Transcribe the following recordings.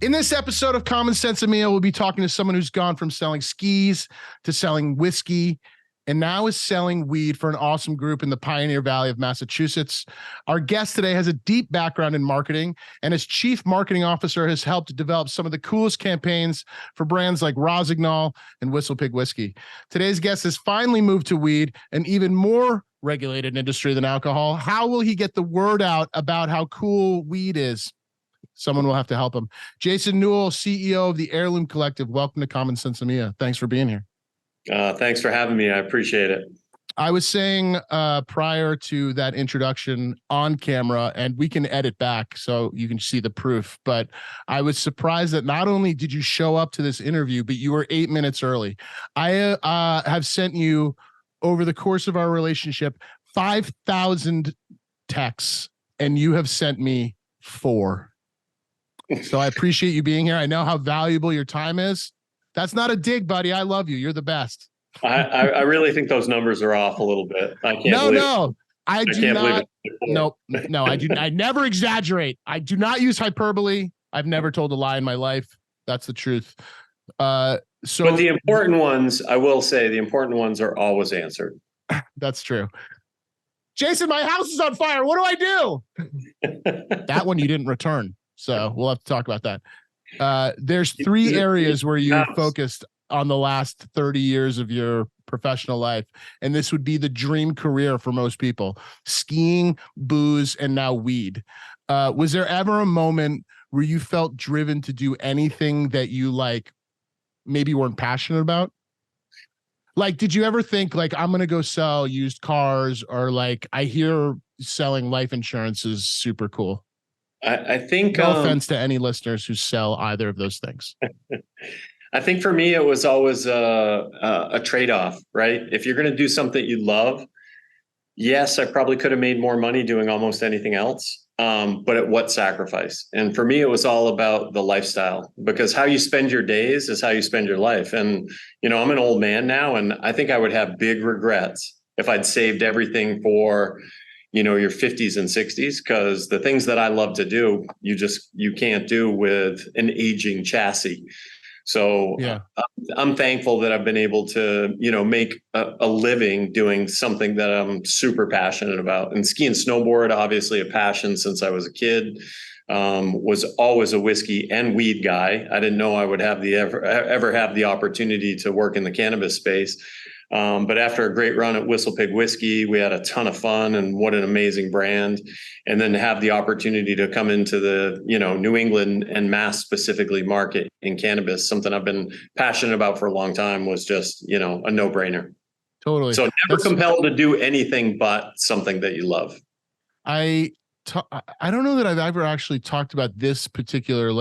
In this episode of SENSimilla, we'll be talking to someone who's gone from selling skis to selling whiskey and now is selling weed for an awesome group in the Pioneer Valley of Massachusetts. Our guest today has a deep background in marketing, and as chief marketing officer has helped develop some of the coolest campaigns for brands like Rossignol and Whistle Pig Whiskey. Today's guest has finally moved to weed, an even more regulated industry than alcohol. How will he get the word out about how cool weed is? Someone will have to help him. Jason Newell, CEO of the Heirloom Collective. Welcome to SENSimilla. Thanks for being here. Thanks for having me. I appreciate it. I was saying prior to that introduction on camera, and we can edit back so you can see the proof, but I was surprised that not only did you show up to this interview, but you were 8 minutes early. I have sent you, over the course of our relationship, 5,000 texts, and you have sent me 4. So I appreciate you being here. I know how valuable your time is. That's not a dig, buddy. I love you. You're the best. I really think those numbers are off a little bit. I can't believe it. I do not. No, I do. I never exaggerate. I do not use hyperbole. I've never told a lie in my life. That's the truth. But the important ones, I will say, the important ones are always answered. That's true. Jason, my house is on fire. What do I do? That one you didn't return. So we'll have to talk about that. There's 3 areas where you focused on the last 30 years of your professional life, and this would be the dream career for most people: skiing, booze, and now weed. Was there ever a moment where you felt driven to do anything that you maybe weren't passionate about? Like, did you ever think I'm going to go sell used cars, or I hear selling life insurance is super cool? I think no offense to any listeners who sell either of those things. I think for me, it was always a trade-off, right? If you're going to do something you love, yes, I probably could have made more money doing almost anything else. But at what sacrifice? And for me, it was all about the lifestyle, because how you spend your days is how you spend your life. And, I'm an old man now, and I think I would have big regrets if I'd saved everything for your 50s and 60s, because the things that I love to do, you can't do with an aging chassis. So yeah. I'm thankful that I've been able to, make a living doing something that I'm super passionate about. And ski and snowboard, obviously a passion since I was a kid. Was always a whiskey and weed guy. I didn't know I would have ever have the opportunity to work in the cannabis space. But after a great run at Whistle Pig Whiskey, we had a ton of fun, and what an amazing brand. And then to have the opportunity to come into the, New England and Mass specifically market in cannabis, something I've been passionate about for a long time, was just, a no-brainer. Totally. So never compelled to do anything but something that you love. I don't know that I've ever actually talked about this particular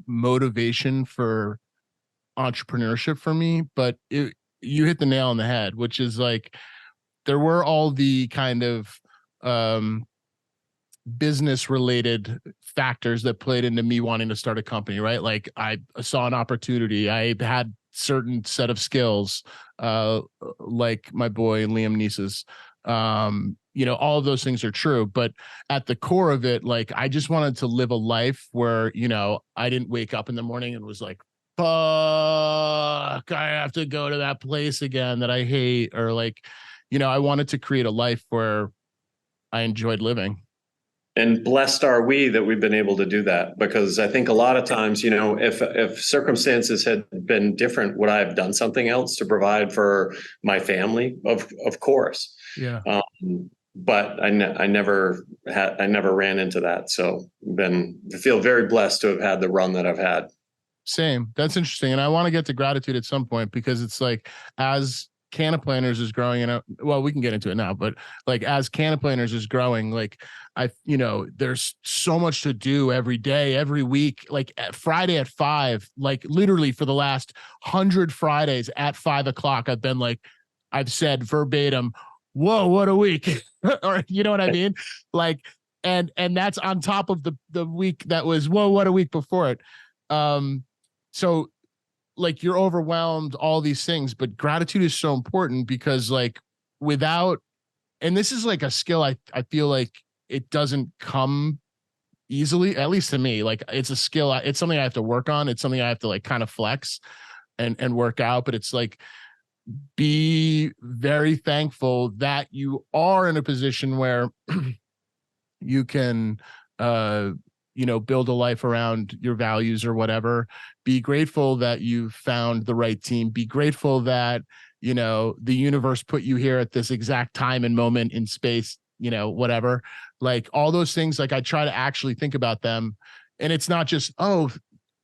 motivation for entrepreneurship for me, but you hit the nail on the head, which is there were all the kind of business related factors that played into me wanting to start a company, right? I saw an opportunity. I had certain set of skills, like my boy Liam Neeson's. All of those things are true, but at the core of it, I just wanted to live a life where, I didn't wake up in the morning and was like, fuck, I have to go to that place again that I hate. Or I wanted to create a life where I enjoyed living. And blessed are we that we've been able to do that, because I think a lot of times, if circumstances had been different, would I have done something else to provide for my family? Of course. Yeah. But I never ran into that. So I feel very blessed to have had the run that I've had. Same. That's interesting. And I want to get to gratitude at some point, because it's as CannaPlanners is growing, and we can get into it now, but as CannaPlanners is growing, there's so much to do every day, every week, at Friday at 5, literally for the last 100 Fridays at 5 o'clock, I've been I've said verbatim, whoa, what a week. Or, you know what I mean? And that's on top of the week that was, whoa, what a week before it. So you're overwhelmed, all these things, but gratitude is so important, because without, and this is a skill I feel it doesn't come easily, at least to me. Like it's a skill. It's something I have to work on. It's something I have to like kind of flex and work out. But it's like, be very thankful that you are in a position where you can, build a life around your values or whatever. Be grateful that you found the right team. Be grateful that, the universe put you here at this exact time and moment in space, whatever. Like all those things, like I try to actually think about them. And it's not just, oh,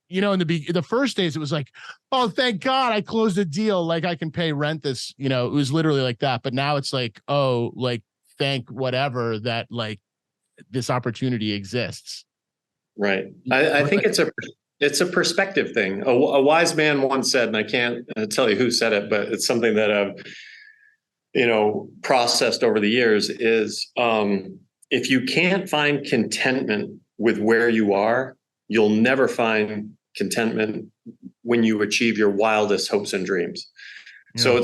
in the first days, it was like, oh, thank God I closed a deal. Like I can pay rent this, it was literally like that. But now it's like, oh, like thank whatever that like this opportunity exists. Right. I think it's a perspective thing. A wise man once said, and I can't tell you who said it, but it's something that I've, processed over the years is, if you can't find contentment with where you are, you'll never find contentment when you achieve your wildest hopes and dreams. Yeah. So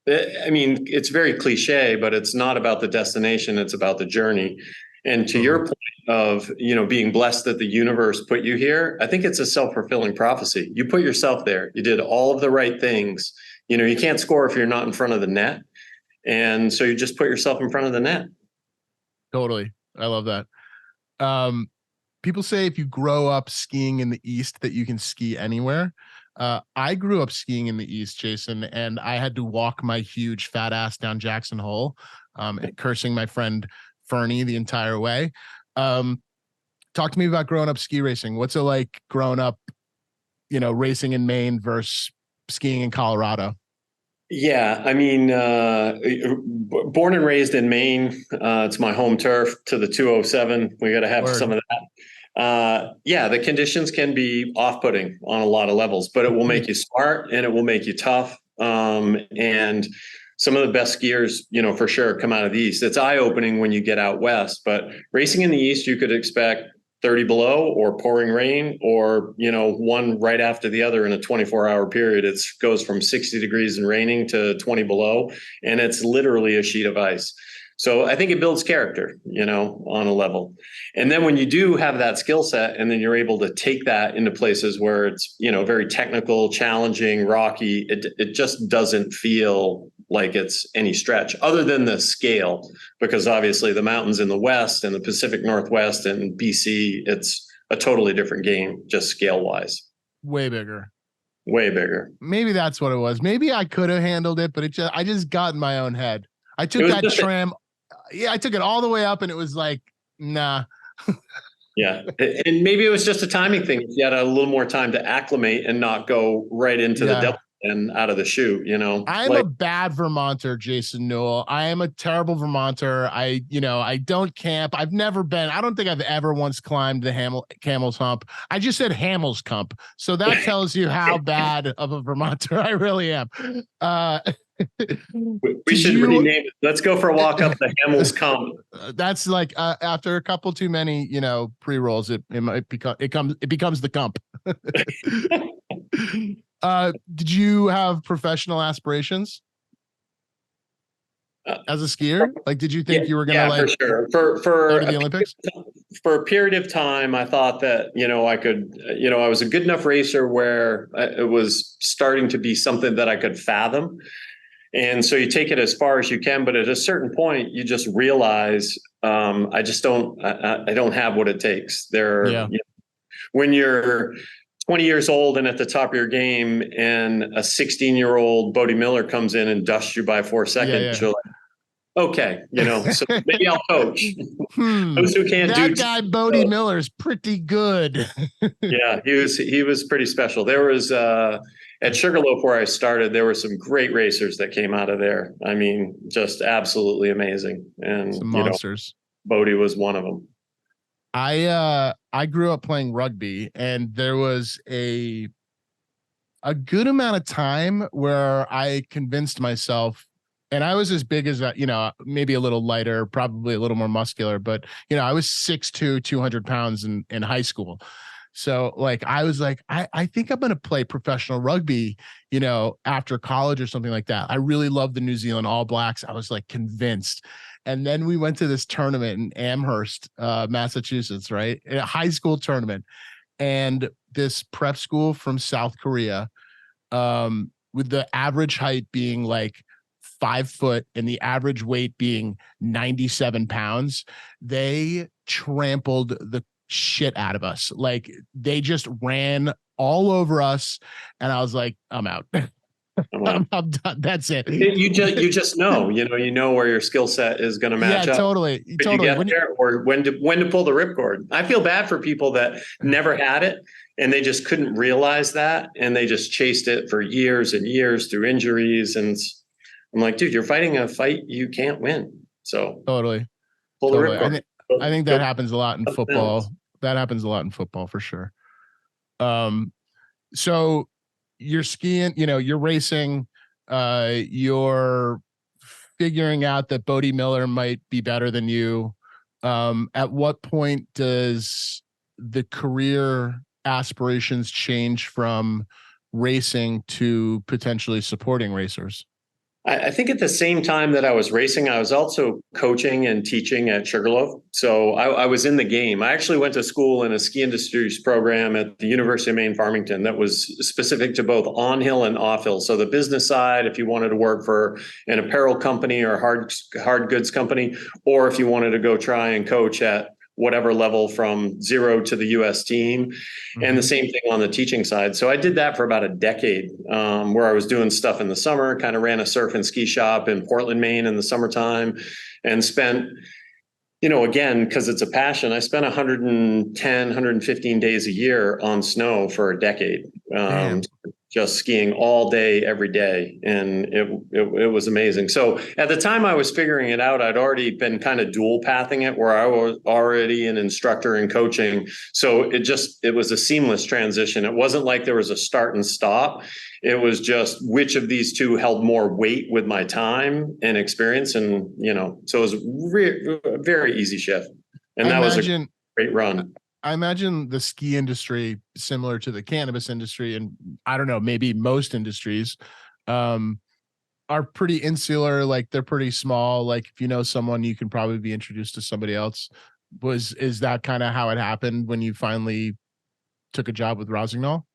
it's very cliche, but it's not about the destination. It's about the journey. And to your point of, being blessed that the universe put you here, I think it's a self-fulfilling prophecy. You put yourself there. You did all of the right things. You can't score if you're not in front of the net. And so you just put yourself in front of the net. Totally. I love that. People say if you grow up skiing in the East that you can ski anywhere. I grew up skiing in the East, Jason, and I had to walk my huge fat ass down Jackson Hole, cursing my friend Fernie the entire way. Talk to me about growing up ski racing. What's it like growing up, racing in Maine versus skiing in Colorado? Yeah, I mean, born and raised in Maine, it's my home turf to the 207. We got to have some of that. Yeah, the conditions can be off-putting on a lot of levels, but it will make you smart and it will make you tough. And some of the best skiers, for sure, come out of the East. It's eye-opening when you get out West, but racing in the East, you could expect 30 below or pouring rain or, one right after the other in a 24-hour period. It goes from 60 degrees and raining to 20 below, and it's literally a sheet of ice. So I think it builds character, on a level. And then when you do have that skill set and then you're able to take that into places where it's, very technical, challenging, rocky, it just doesn't feel like it's any stretch other than the scale, because obviously the mountains in the West and the Pacific Northwest and BC, it's a totally different game, just scale wise. Way bigger. Way bigger. Maybe that's what it was. Maybe I could have handled it, but I just got in my own head. I took that tram. I took it all the way up and it was like, nah. Yeah. And maybe it was just a timing thing. If you had a little more time to acclimate and not go right into the devil and out of the chute, I'm a bad Vermonter, Jason Newell. I am a terrible Vermonter. I don't camp. I don't think I've ever once climbed the Camel's Hump. I just said Hamel's Hump. So that tells you how bad of a Vermonter I really am. We should rename it. Let's go for a walk up the Hamel's Hump. That's like after a couple too many, pre-rolls, it becomes the Cump. Did you have professional aspirations as a skier? Like, did you think you were going to for sure. For the Olympics? For a period of time, I thought that, I could, I was a good enough racer where it was starting to be something that I could fathom. And so you take it as far as you can, but at a certain point, you just realize, I don't have what it takes there. When you're 20 years old and at the top of your game and a 16-year-old Bodie Miller comes in and dusts you by 4 seconds, you're like, okay, so maybe I'll coach. Those who can't that guy Bodie Miller's pretty good. Yeah, he was pretty special. There was at Sugarloaf where I started, there were some great racers that came out of there. I mean, just absolutely amazing. And some monsters. Bodie was one of them. I grew up playing rugby, and there was a good amount of time where I convinced myself, and I was as big as maybe a little lighter, probably a little more muscular, but I was 6'2", 200 pounds in high school. So like, I was like, I think I'm going to play professional rugby, after college or something like that. I really loved the New Zealand All Blacks. I was like convinced. And then we went to this tournament in Amherst, Massachusetts, right? A high school tournament. And this prep school from South Korea, with the average height being like 5 foot and the average weight being 97 pounds, they trampled the shit out of us. Like they just ran all over us. And I was like, I'm out. I'm done. That's it. You just know, you know where your skill set is going to match up. Totally. Did you get there, or when to pull the ripcord? I feel bad for people that never had it and they just couldn't realize that, and they just chased it for years and years through injuries. And I'm like, dude, you're fighting a fight you can't win. So totally. Pull the ripcord. I think that happens a lot in football. That happens a lot in football for sure. So you're skiing, you're racing, you're figuring out that Bodie Miller might be better than you. At what point does the career aspirations change from racing to potentially supporting racers? I think at the same time that I was racing, I was also coaching and teaching at Sugarloaf. So I was in the game. I actually went to school in a ski industries program at the University of Maine, Farmington, that was specific to both on-hill and off-hill. So the business side, if you wanted to work for an apparel company or hard goods company, or if you wanted to go try and coach at whatever level from 0 to the US team. And the same thing on the teaching side. So I did that for about a decade, where I was doing stuff in the summer, kind of ran a surf and ski shop in Portland, Maine in the summertime, and spent, again, because it's a passion, I spent 110, 115 days a year on snow for a decade. Just skiing all day, every day. And it was amazing. So at the time I was figuring it out, I'd already been kind of dual pathing it, where I was already an instructor and coaching. So it was a seamless transition. It wasn't like there was a start and stop. It was just which of these two held more weight with my time and experience. And, so it was a very easy shift. And that was a great run. I imagine the ski industry, similar to the cannabis industry, and I don't know, maybe most industries, are pretty insular. Like they're pretty small. Like if you know someone, you can probably be introduced to somebody else. Is that kind of how it happened when you finally took a job with Rossignol?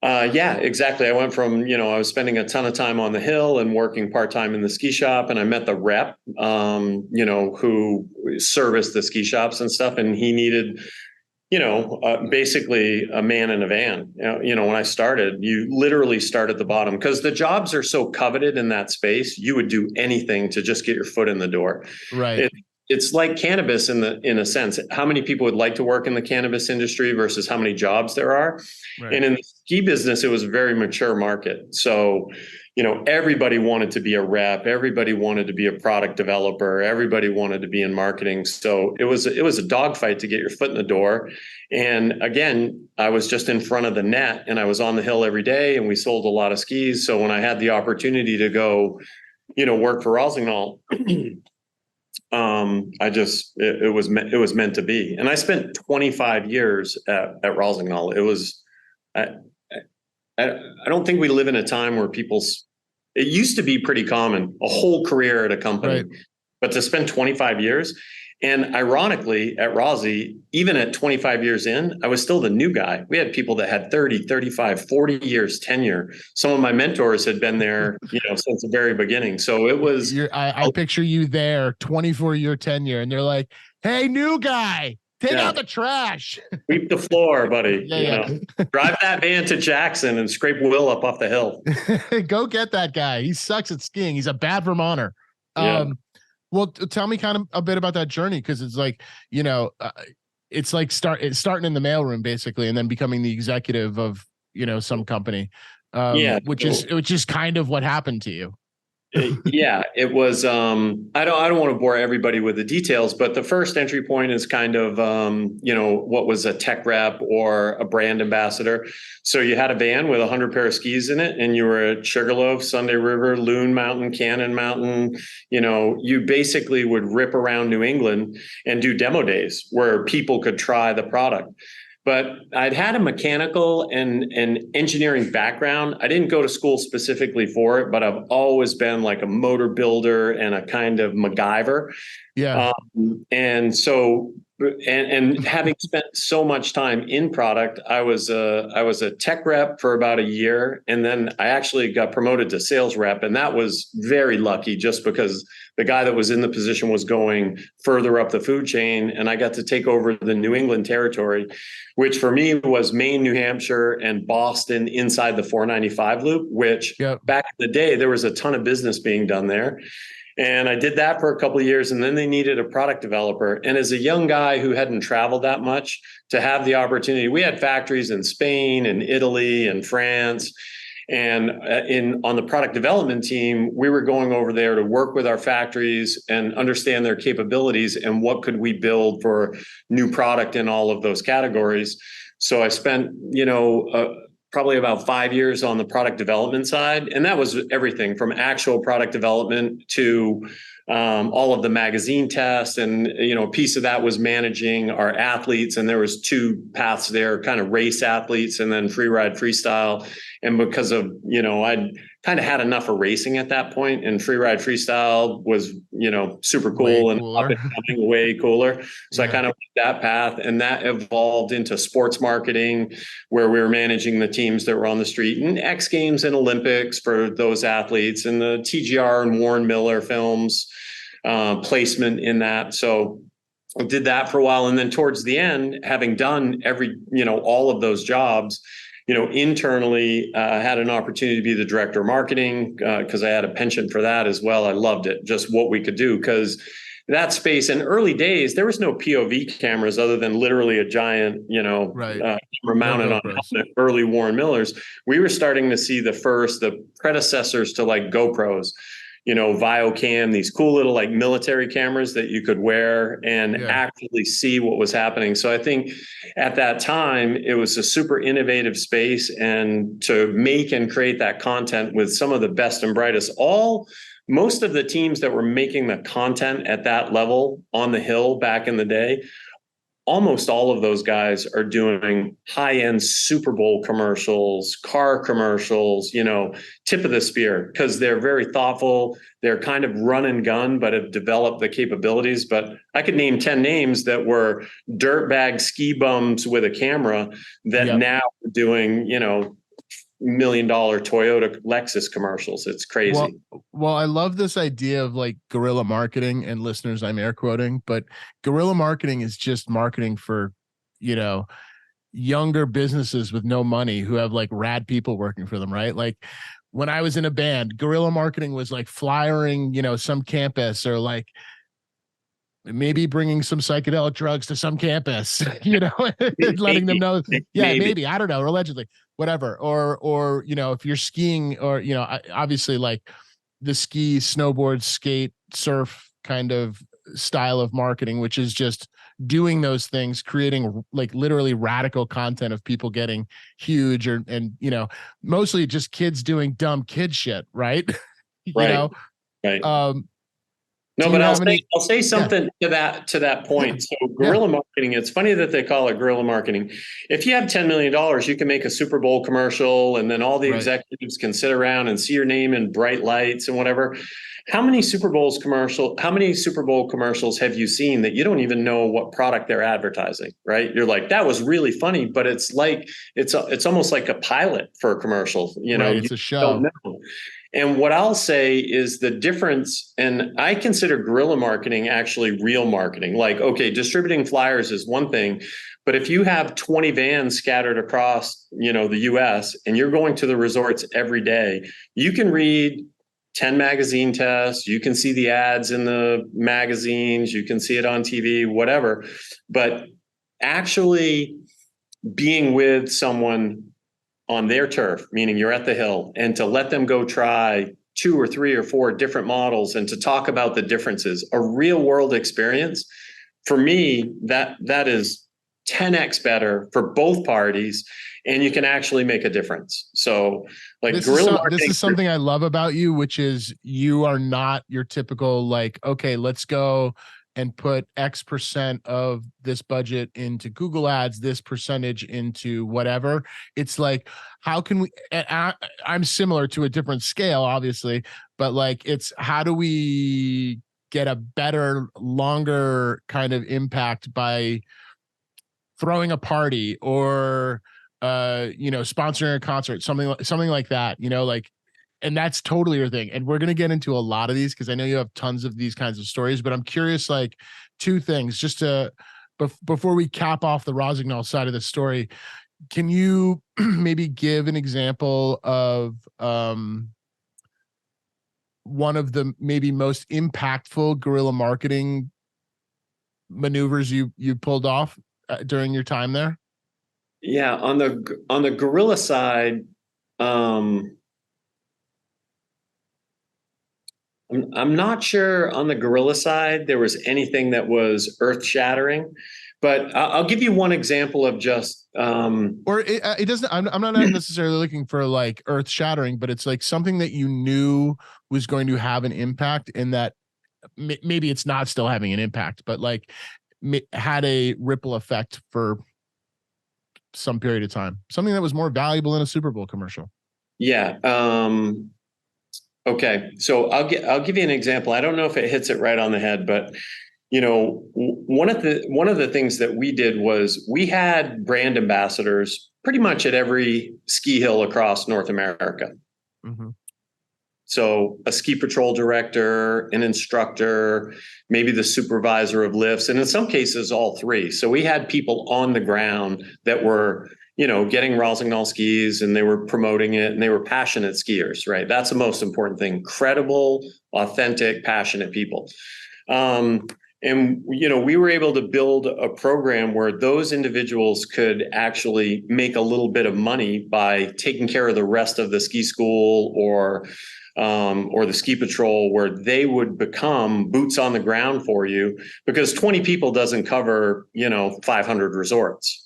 Yeah, exactly. I went from, I was spending a ton of time on the hill and working part-time in the ski shop, and I met the rep, who serviced the ski shops and stuff. And he needed, basically a man in a van. When I started, you literally start at the bottom because the jobs are so coveted in that space. You would do anything to just get your foot in the door. Right. It's like cannabis in a sense. How many people would like to work in the cannabis industry versus how many jobs there are? Right. And in the ski business, it was a very mature market. So, everybody wanted to be a rep. Everybody wanted to be a product developer. Everybody wanted to be in marketing. So it was a dogfight to get your foot in the door. And again, I was just in front of the net, and I was on the hill every day, and we sold a lot of skis. So when I had the opportunity to go, work for Rossignol, it was meant to be. And I spent 25 years at Rossignol. It was, I don't think we live in a time where it used to be pretty common, a whole career at a company, right. But to spend 25 years. And ironically, at Rossi, even at 25 years in, I was still the new guy. We had people that had 30, 35, 40 years tenure. Some of my mentors had been there, since the very beginning. So it was. I picture you there, 24-year tenure, and they're like, "Hey, new guy, take out the trash. Sweep the floor, buddy. Yeah. Drive that van to Jackson and scrape Will up off the hill. Go get that guy. He sucks at skiing. He's a bad Vermonter." Well, tell me kind of a bit about that journey, because it's like, it's like starting in the mailroom basically, and then becoming the executive of, some company, which is kind of what happened to you. Yeah, it was. I don't want to bore everybody with the details, but the first entry point is kind of, what was a tech rep or a brand ambassador. So you had a van with 100 pair of skis in it, and you were at Sugarloaf, Sunday River, Loon Mountain, Cannon Mountain. You basically would rip around New England and do demo days where people could try the product. but I'd had a mechanical and engineering background. I didn't go to school specifically for it, but I've always been like a motor builder and a kind of MacGyver. Yeah. And so, and having spent so much time in product, I was a tech rep for about a year, and then I actually got promoted to sales rep, and that was very lucky, just because the guy that was in the position was going further up the food chain, and I got to take over the New England territory, which for me was Maine, New Hampshire, and Boston inside the 495 loop. Which back in the day there was a ton of business being done there. And I did that for a couple of years, and then they needed a product developer. And as a young guy who hadn't traveled that much, to have the opportunity, we had factories in Spain and Italy and France. And on the product development team, we were going over there to work with our factories and understand their capabilities and what could we build for new product in all of those categories. So I spent, probably about 5 years on the product development side. And that was everything from actual product development to all of the magazine tests. And, a piece of that was managing our athletes. And there was two paths there, kind of race athletes and then free ride freestyle. And because of, I'd kind of had enough of racing at that point, and free ride freestyle was, super cool and up and coming, way cooler. So I kind of went that path, and that evolved into sports marketing, where we were managing the teams that were on the street, and X Games and Olympics for those athletes, and the TGR and Warren Miller films placement in that. So I did that for a while. And then towards the end, having done all of those jobs, internally, had an opportunity to be the director of marketing because I had a penchant for that as well. I loved it, just what we could do, because that space in early days, there was no POV cameras other than literally a giant, camera mounted on early Warren Millers. We were starting to see the predecessors to like GoPros, Viocam, these cool little like military cameras that you could wear and actually see what was happening. So I think at that time, it was a super innovative space, and to make and create that content with some of the best and brightest, most of the teams that were making the content at that level on the Hill back in the day, almost all of those guys are doing high-end Super Bowl commercials, car commercials, tip of the spear, because they're very thoughtful. They're kind of run and gun, but have developed the capabilities. But I could name 10 names that were dirtbag ski bums with a camera that now are doing, $1 million Toyota Lexus commercials. It's crazy. Well, I love this idea of like guerrilla marketing, and listeners, I'm air quoting, but guerrilla marketing is just marketing for, younger businesses with no money who have like rad people working for them, right? Like when I was in a band, guerrilla marketing was like flyering, some campus, or like maybe bringing some psychedelic drugs to some campus, letting them know. Yeah, maybe. I don't know, allegedly, whatever. Or, if you're skiing, or, obviously like the ski, snowboard, skate, surf kind of style of marketing, which is just doing those things, creating like literally radical content of people getting huge, and mostly just kids doing dumb kid shit. Right. Right. No, but I'll say something to that point. So guerrilla marketing, it's funny that they call it guerrilla marketing. If you have $10 million, you can make a Super Bowl commercial, and then all the executives can sit around and see your name in bright lights and whatever. How many Super Bowl commercials have you seen that you don't even know what product they're advertising, right? You're like, that was really funny, but it's like, it's almost like a pilot for a commercial, it's a show. And what I'll say is the difference, and I consider guerrilla marketing actually real marketing. Like, okay, distributing flyers is one thing, but if you have 20 vans scattered across, the US, and you're going to the resorts every day, you can read 10 magazine tests, you can see the ads in the magazines, you can see it on TV, whatever. But actually being with someone on their turf, meaning you're at the Hill, and to let them go try 2 or 3 or 4 different models and to talk about the differences, a real world experience, for me, that is 10x better for both parties, and you can actually make a difference. So like this is something I love about you, which is you are not your typical like, okay, let's go and put X% of this budget into Google ads, this percentage into whatever. It's like, how can we, I'm similar to a different scale, obviously, but like, it's how do we get a better, longer kind of impact by throwing a party or sponsoring a concert, something like that, like, and that's totally your thing. And we're going to get into a lot of these because I know you have tons of these kinds of stories, but I'm curious, like, two things just to before we cap off the Rossignol side of the story. Can you maybe give an example of one of the maybe most impactful guerrilla marketing maneuvers you pulled off during your time there? Yeah, on the guerrilla side, I'm not sure on the guerrilla side there was anything that was earth shattering, but I'll give you one example of just or it doesn't. I'm not necessarily looking for like earth shattering, but it's like something that you knew was going to have an impact, in that maybe it's not still having an impact, but like had a ripple effect for some period of time. Something that was more valuable than a Super Bowl commercial. Yeah. Okay. So I'll give you an example. I don't know if it hits it right on the head, but one of the things that we did was we had brand ambassadors pretty much at every ski hill across North America. Mm-hmm. So a ski patrol director, an instructor, maybe the supervisor of lifts, and in some cases, all three. So we had people on the ground that were, getting Rossignol skis, and they were promoting it, and they were passionate skiers, right? That's the most important thing. Credible, authentic, passionate people. And we were able to build a program where those individuals could actually make a little bit of money by taking care of the rest of the ski school or the ski patrol, where they would become boots on the ground for you, because 20 people doesn't cover 500 resorts.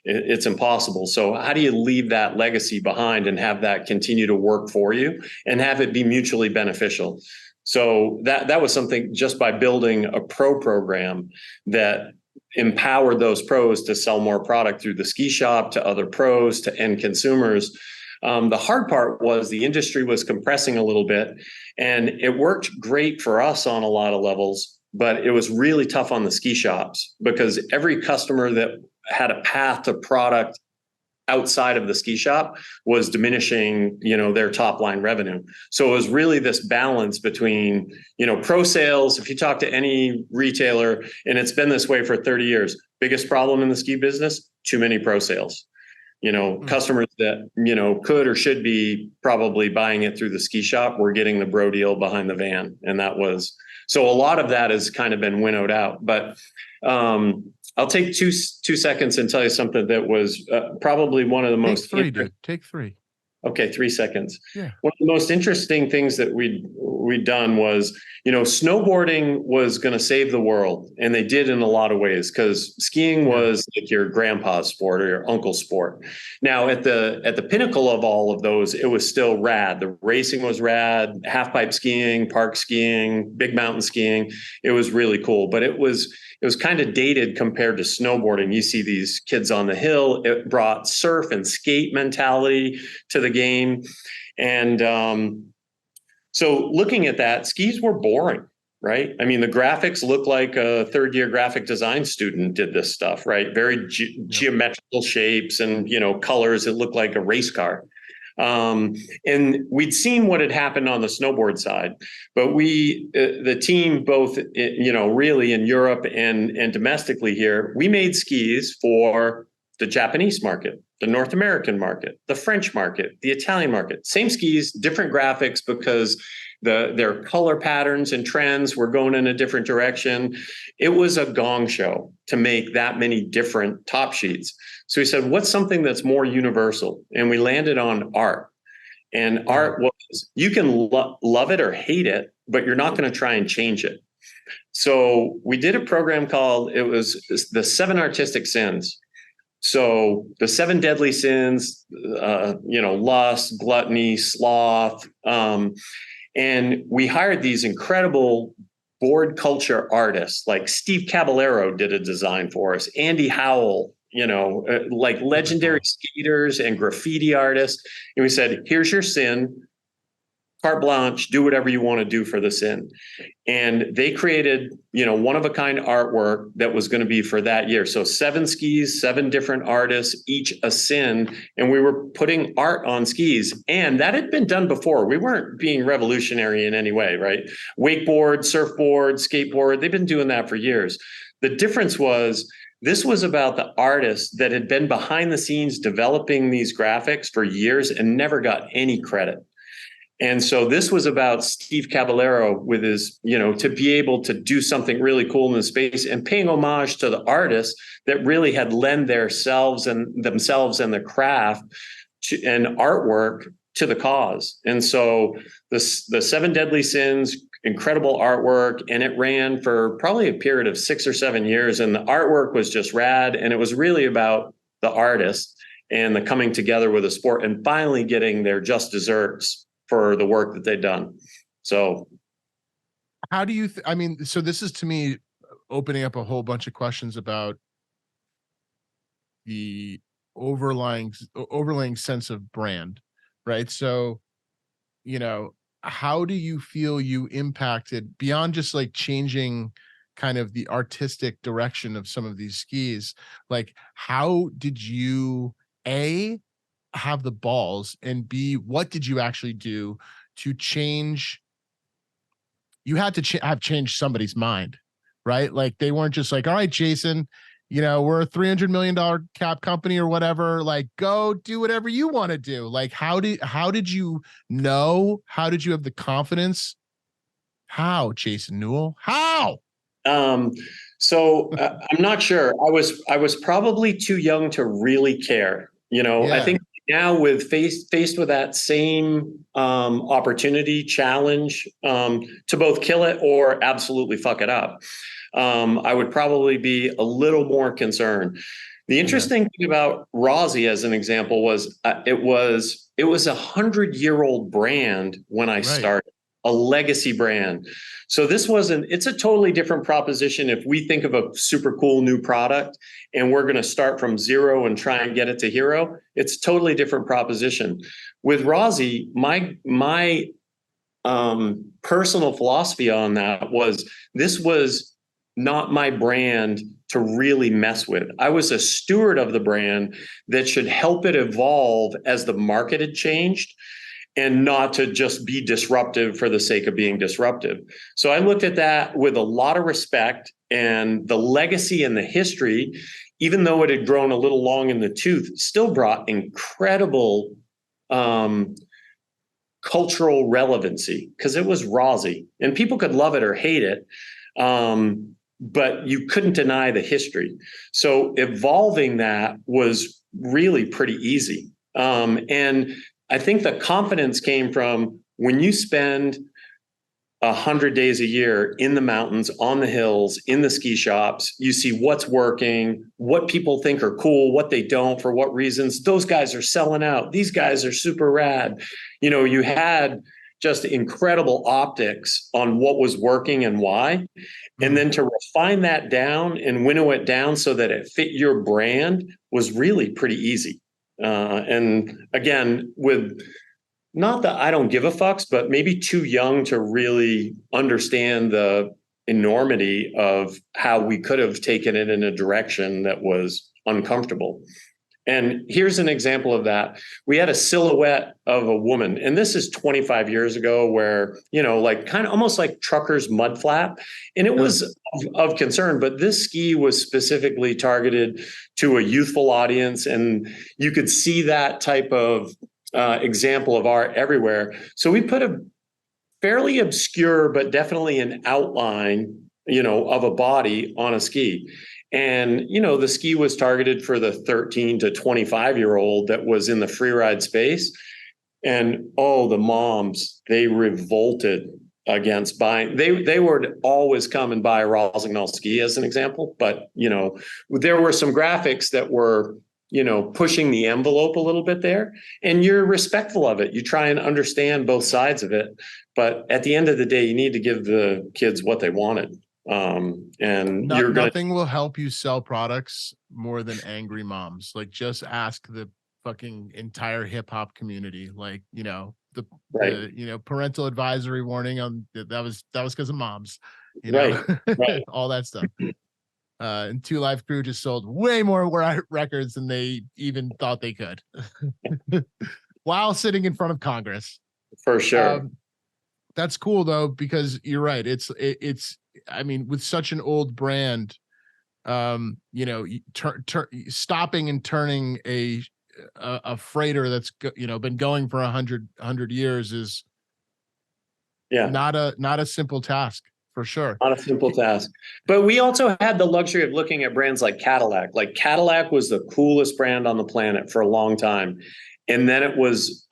It's impossible. So how do you leave that legacy behind and have that continue to work for you and have it be mutually beneficial? So that was something, just by building a pro program that empowered those pros to sell more product through the ski shop to other pros to end consumers. The hard part was the industry was compressing a little bit, and it worked great for us on a lot of levels, but it was really tough on the ski shops, because every customer that had a path to product outside of the ski shop was diminishing, their top line revenue. So it was really this balance between, pro sales. If you talk to any retailer, and it's been this way for 30 years, biggest problem in the ski business, too many pro sales. Customers that, could or should be probably buying it through the ski shop were getting the bro deal behind the van. And so a lot of that has kind of been winnowed out. But I'll take two seconds and tell you something that was probably one of the most. Take three, dude. Take three. Okay, 3 seconds. Yeah. One of the most interesting things that we'd done was, snowboarding was going to save the world, and they did in a lot of ways, because skiing was like your grandpa's sport or your uncle's sport. Now, at the pinnacle of all of those, it was still rad. The racing was rad, half pipe skiing, park skiing, big mountain skiing. It was really cool, but it was kind of dated compared to snowboarding. You see these kids on the hill. It brought surf and skate mentality to the game. And so looking at that, skis were boring, right? I mean, the graphics look like a third-year graphic design student did this stuff, right? Very geometrical shapes and, colors. It looked like a race car. And we'd seen what had happened on the snowboard side, but the team, both, really in Europe and domestically here, we made skis for the Japanese market, the North American market, the French market, the Italian market. Same skis, different graphics, because their color patterns and trends were going in a different direction. It was a gong show to make that many different top sheets. So we said, what's something that's more universal? And we landed on art. And art was, you can love it or hate it, but you're not going to try and change it. So we did a program called, it was the 7 Artistic Sins. So the 7 deadly sins, lust, gluttony, sloth. And we hired these incredible board culture artists, like Steve Caballero did a design for us, Andy Howell, like legendary skaters and graffiti artists. And we said, here's your sin, carte blanche, do whatever you want to do for the sin. And they created, one of a kind artwork that was going to be for that year. So 7 skis, 7 different artists, each a sin. And we were putting art on skis. And that had been done before. We weren't being revolutionary in any way, right? Wakeboard, surfboard, skateboard, they've been doing that for years. The difference was, this was about the artists that had been behind the scenes developing these graphics for years and never got any credit. And so this was about Steve Caballero with his, to be able to do something really cool in the space and paying homage to the artists that really had lent themselves and the craft and artwork to the cause. And so the 7 Deadly Sins, incredible artwork, and it ran for probably a period of 6 or 7 years. And the artwork was just rad. And it was really about the artists and the coming together with a sport and finally getting their just desserts for the work that they've done. So how do you, so this is to me opening up a whole bunch of questions about the overlaying sense of brand, right? So, how do you feel you impacted beyond just like changing kind of the artistic direction of some of these skis? Like, how did you, have the balls, and B, what did you actually do to change? You had to have changed somebody's mind, right? Like, they weren't just like, all right, Jason, we're a $300 million cap company or whatever, like, go do whatever you want to do. Like, how did you know? How did you have the confidence? How, Jason Newell? How? So I'm not sure. I was probably too young to really care. I think now with faced with that same opportunity, challenge, to both kill it or absolutely fuck it up, I would probably be a little more concerned. The interesting thing about Rossi, as an example, was it was a 100-year-old brand when I started, a legacy brand. So it's a totally different proposition if we think of a super cool new product and we're going to start from zero and try and get it to hero. It's a totally different proposition. With Rossi, my personal philosophy on that was, this was not my brand to really mess with. I was a steward of the brand that should help it evolve as the market had changed, and not to just be disruptive for the sake of being disruptive. So I looked at that with a lot of respect, and the legacy and the history, even though it had grown a little long in the tooth, still brought incredible cultural relevancy, because it was Rossi and people could love it or hate it. But you couldn't deny the history. So evolving that was really pretty easy. And I think the confidence came from when you spend 100 days a year in the mountains, on the hills, in the ski shops, you see what's working, what people think are cool, what they don't, for what reasons. Those guys are selling out. These guys are super rad. You had just incredible optics on what was working and why. And then to refine that down and winnow it down so that it fit your brand was really pretty easy. And again, with not that I don't give a fucks, but maybe too young to really understand the enormity of how we could have taken it in a direction that was uncomfortable. And here's an example of that. We had a silhouette of a woman, and this is 25 years ago, where, like kind of almost like trucker's mud flap. And it was of concern, but this ski was specifically targeted to a youthful audience. And you could see that type of example of art everywhere. So we put a fairly obscure, but definitely an outline, of a body on a ski. And, the ski was targeted for the 13 to 25-year-old that was in the free ride space. And, the moms, they revolted against buying. They would always come and buy a Rossignol ski, as an example. But, there were some graphics that were pushing the envelope a little bit there, and you're respectful of it. You try and understand both sides of it, but at the end of the day, you need to give the kids what they wanted. And nothing will help you sell products more than angry moms. Like, just ask the fucking entire hip hop community. Like, the parental advisory warning on that was because of moms, right. all that stuff. And Two Live Crew just sold way more records than they even thought they could while sitting in front of Congress. For sure. That's cool though, because you're right. It's I mean, with such an old brand, stopping and turning a freighter that's been going for 100 years is not a simple task, for sure. Not a simple task. But we also had the luxury of looking at brands like Cadillac. Like, Cadillac was the coolest brand on the planet for a long time. And then it was,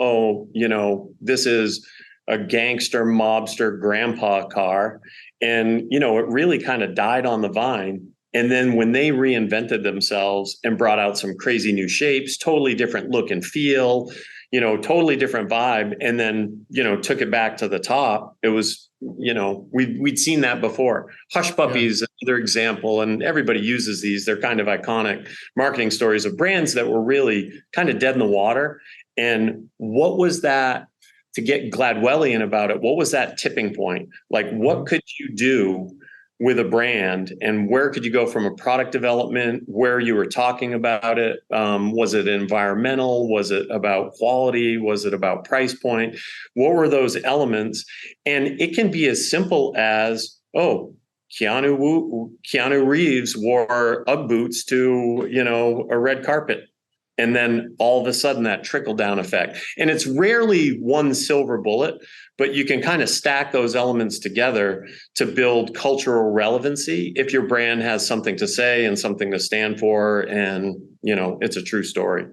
this is a gangster mobster grandpa car. And, it really kind of died on the vine. And then when they reinvented themselves and brought out some crazy new shapes, totally different look and feel, totally different vibe, and then, took it back to the top, it was, we'd seen that before. Hush Puppies, another example, and everybody uses these. They're kind of iconic marketing stories of brands that were really kind of dead in the water. And what was that, to get Gladwellian about it, what was that tipping point? Like, what could you do with a brand, and where could you go from a product development, where you were talking about it? Was it environmental? Was it about quality? Was it about price point? What were those elements? And it can be as simple as, Keanu Reeves wore Ugg boots to, a red carpet. And then all of a sudden that trickle down effect. And it's rarely one silver bullet, but you can kind of stack those elements together to build cultural relevancy if your brand has something to say and something to stand for, and, it's a true story.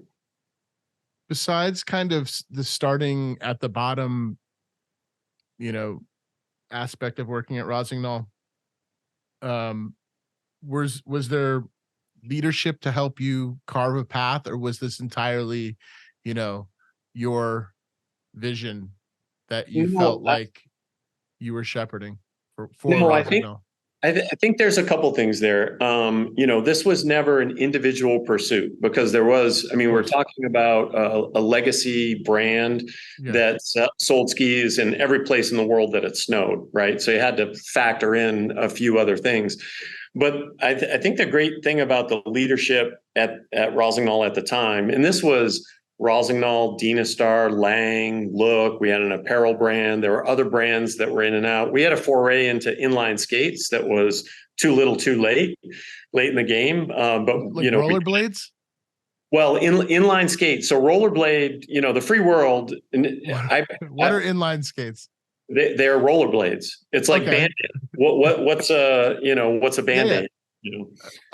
Besides kind of the starting at the bottom, aspect of working at Rossignol, was there leadership to help you carve a path, or was this entirely, your vision that you felt like you were shepherding for Rossignol? I think there's a couple things there. This was never an individual pursuit, because we're talking about a legacy brand that sold skis in every place in the world that it snowed, right? So you had to factor in a few other things. But I think the great thing about the leadership at Rossignol at the time, and this was Rossignol, Dynastar, Lang, Look, we had an apparel brand. There were other brands that were in and out. We had a foray into inline skates that was too little too late in the game. But like rollerblades? Well, inline skates. So rollerblade, the free world. What are inline skates? They're rollerblades. It's like Band-Aid. What's a Band-Aid?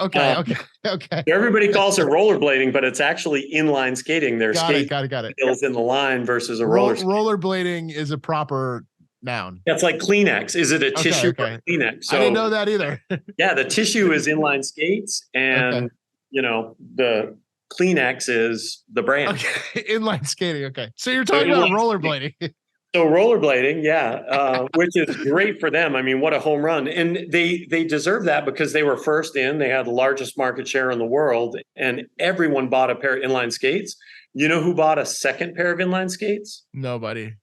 Okay. Everybody calls it rollerblading, but it's actually inline skating. There's got it. Skills in the line versus a rollerblading is a proper noun. That's like Kleenex. Is it a tissue or Kleenex? So, I didn't know that either. Yeah, the tissue is inline skates, and the Kleenex is the brand. Okay. Inline skating. Okay, so you're talking about rollerblading. So rollerblading, which is great for them. I mean, what a home run. And they deserve that because they were first in. They had the largest market share in the world, and everyone bought a pair of inline skates. You know who bought a second pair of inline skates? Nobody.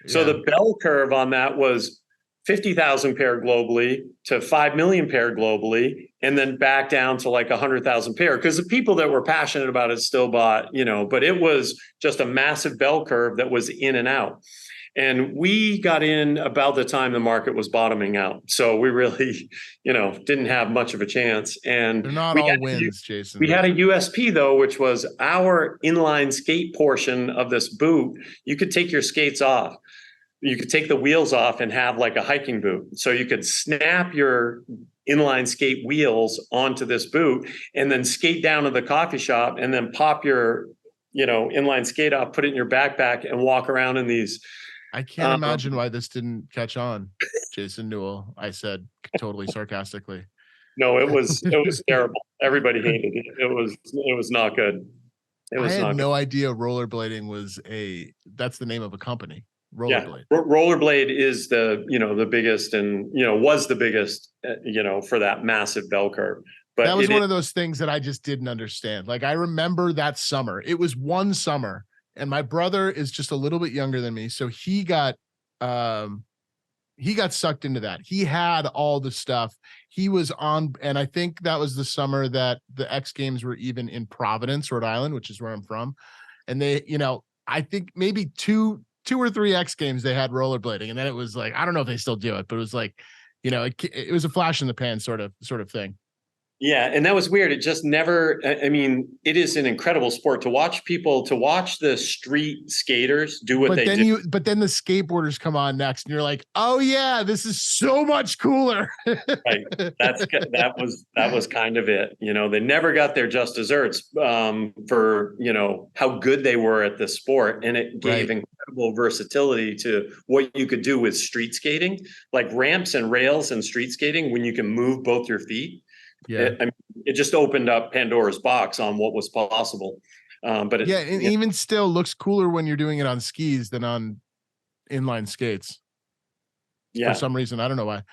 So the bell curve on that was 50,000 pair globally to 5 million pair globally, and then back down to like 100,000 pair, because the people that were passionate about it still bought, but it was just a massive bell curve that was in and out. And we got in about the time the market was bottoming out. So we really, didn't have much of a chance. And they're not all wins, Jason. We had a USP though, which was our inline skate portion of this boot. You could take your skates off. You could take the wheels off and have like a hiking boot. So you could snap your inline skate wheels onto this boot and then skate down to the coffee shop and then pop your, inline skate off, put it in your backpack and walk around in these. I can't imagine why this didn't catch on, Jason Newell, I said totally sarcastically. No, it was terrible. Everybody hated it. It was not good. It I was had not good. no idea rollerblading was that's the name of a company. Yeah, Rollerblade. rollerblade is the biggest, and was the biggest for that massive bell curve. That But was it is. one of those things that I just didn't understand. Like, I remember that summer. It was one summer, and my brother is just a little bit younger than me, so um he got sucked into that. He had all the stuff. He was on, and I think that was the summer that the X Games were even in Providence, Rhode Island, which is where I'm from. And they, I think maybe two or three X Games they had rollerblading, and then it was like, I don't know if they still do it, but it was like, it was a flash in the pan sort of thing. Yeah, and that was weird. It just never, I mean, it is an incredible sport to watch the street skaters do what But they then do. but then the skateboarders come on next, and you're like, oh yeah, this is so much cooler. Right. That was kind of it. They never got their just desserts for, how good they were at the sport. And it gave Right. incredible versatility to what you could do with street skating, like ramps and rails and street skating when you can move both your feet. Yeah. It just opened up Pandora's box on what was possible. But Yeah, and even still looks cooler when you're doing it on skis than on inline skates. Yeah. For some reason, I don't know why.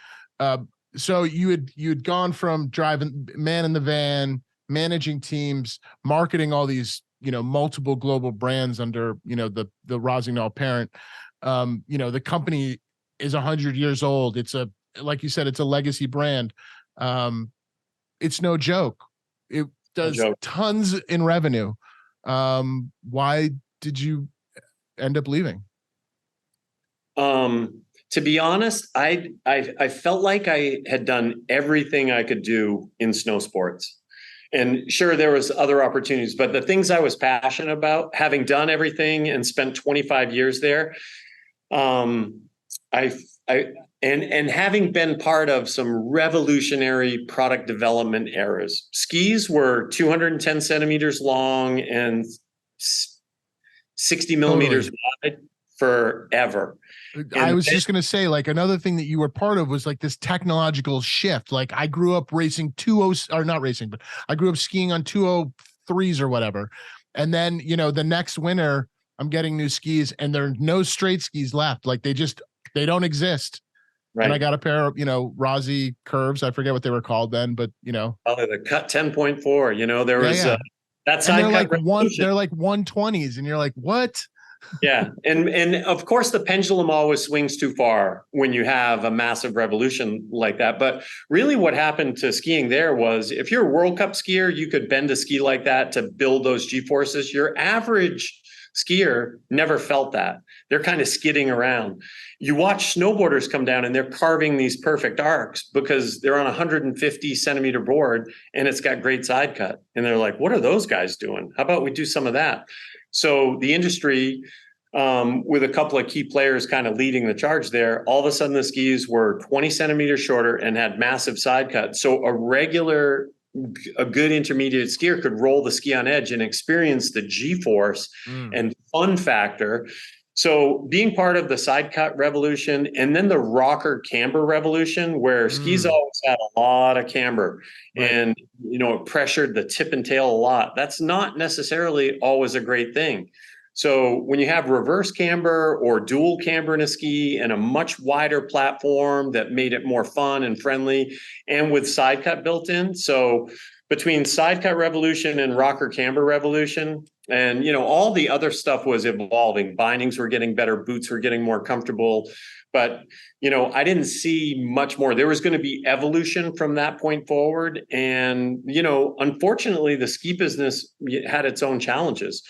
So you had gone from driving man in the van, managing teams, marketing all these multiple global brands under the Rossignol parent. The company is 100 years old. It's like you said, it's a legacy brand. It's no joke. It does tons in revenue. Why did you end up leaving? To be honest, I felt like I had done everything I could do in snow sports. And sure, there was other opportunities, but the things I was passionate about, having done everything and spent 25 years there, I and having been part of some revolutionary product development eras. Skis were 210 centimeters long and 60 millimeters wide forever. I was just going to say, like, another thing that you were part of was like this technological shift. Like, I grew up racing or not racing, but I grew up skiing on 203s or whatever. And then, the next winter I'm getting new skis, and there are no straight skis left. Like, they don't exist. Right. And I got a pair of, Rossi curves. I forget what they were called then, but probably the cut 10.4, there was that side they're like 120s, and you're like, what? Yeah. And of course the pendulum always swings too far when you have a massive revolution like that. But really what happened to skiing there was, if you're a World Cup skier, you could bend a ski like that to build those G-forces. Your average skier never felt that. They're kind of skidding around. You watch snowboarders come down and they're carving these perfect arcs because they're on a 150 centimeter board and it's got great side cut. And they're like, what are those guys doing? How about we do some of that? So the industry, with a couple of key players kind of leading the charge there, all of a sudden the skis were 20 centimeters shorter and had massive side cuts. So a good intermediate skier could roll the ski on edge and experience the G-force and fun factor. So being part of the side cut revolution and then the rocker camber revolution, where skis always had a lot of camber, right, and it pressured the tip and tail a lot. That's not necessarily always a great thing. So when you have reverse camber or dual camber in a ski and a much wider platform that made it more fun and friendly, and with side cut built in, so between side cut revolution and rocker camber revolution, and all the other stuff was evolving. Bindings were getting better, boots were getting more comfortable, but I didn't see much more. There was going to be evolution from that point forward, and unfortunately, the ski business had its own challenges.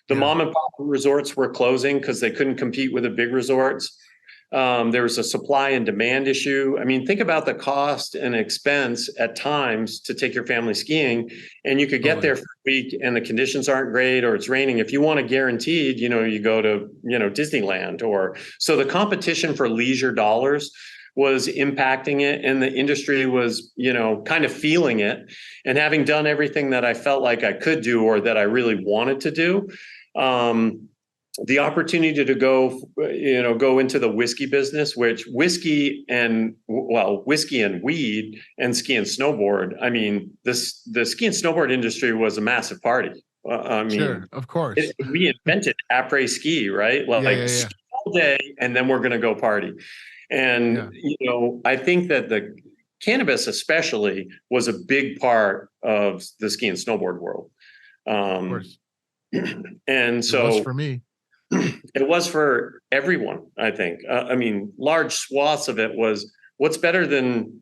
The mom and pop resorts were closing because they couldn't compete with the big resorts. There was a supply and demand issue. I mean, think about the cost and expense at times to take your family skiing, and you could get there for a week and the conditions aren't great or it's raining. If you want a guaranteed, you go to, Disneyland so the competition for leisure dollars was impacting it, and the industry was, kind of feeling it. And having done everything that I felt like I could do or that I really wanted to do, the opportunity to go into the whiskey business, which whiskey and weed and ski and snowboard. I mean, the ski and snowboard industry was a massive party. Sure, of course. We invented après ski, right? Like ski all day, and then we're going to go party. And I think that the cannabis, especially, was a big part of the ski and snowboard world. Of course. And so it was for me. It was for everyone, I think. I mean, large swaths of it was, what's better than,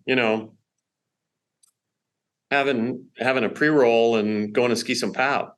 having a pre-roll and going to ski some pow?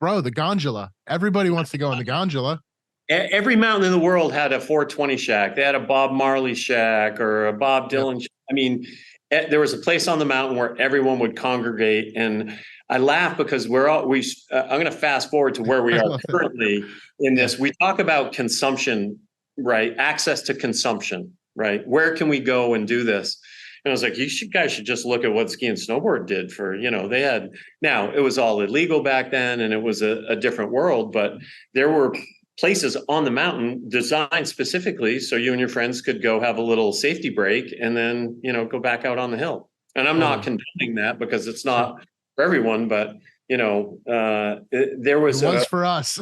Bro, the gondola. Everybody wants to go in the gondola. Every mountain in the world had a 420 shack. They had a Bob Marley shack or a Bob Dylan. I mean, there was a place on the mountain where everyone would congregate. And I laugh because I'm going to fast forward to where we are currently in this. We talk about consumption, right? Access to consumption, right? Where can we go and do this? And I was like, guys should just look at what ski and snowboard did for, now it was all illegal back then and it was a different world, but there were places on the mountain designed specifically so you and your friends could go have a little safety break and then, go back out on the hill. And I'm not condoning that because it's not for everyone, but there was for us.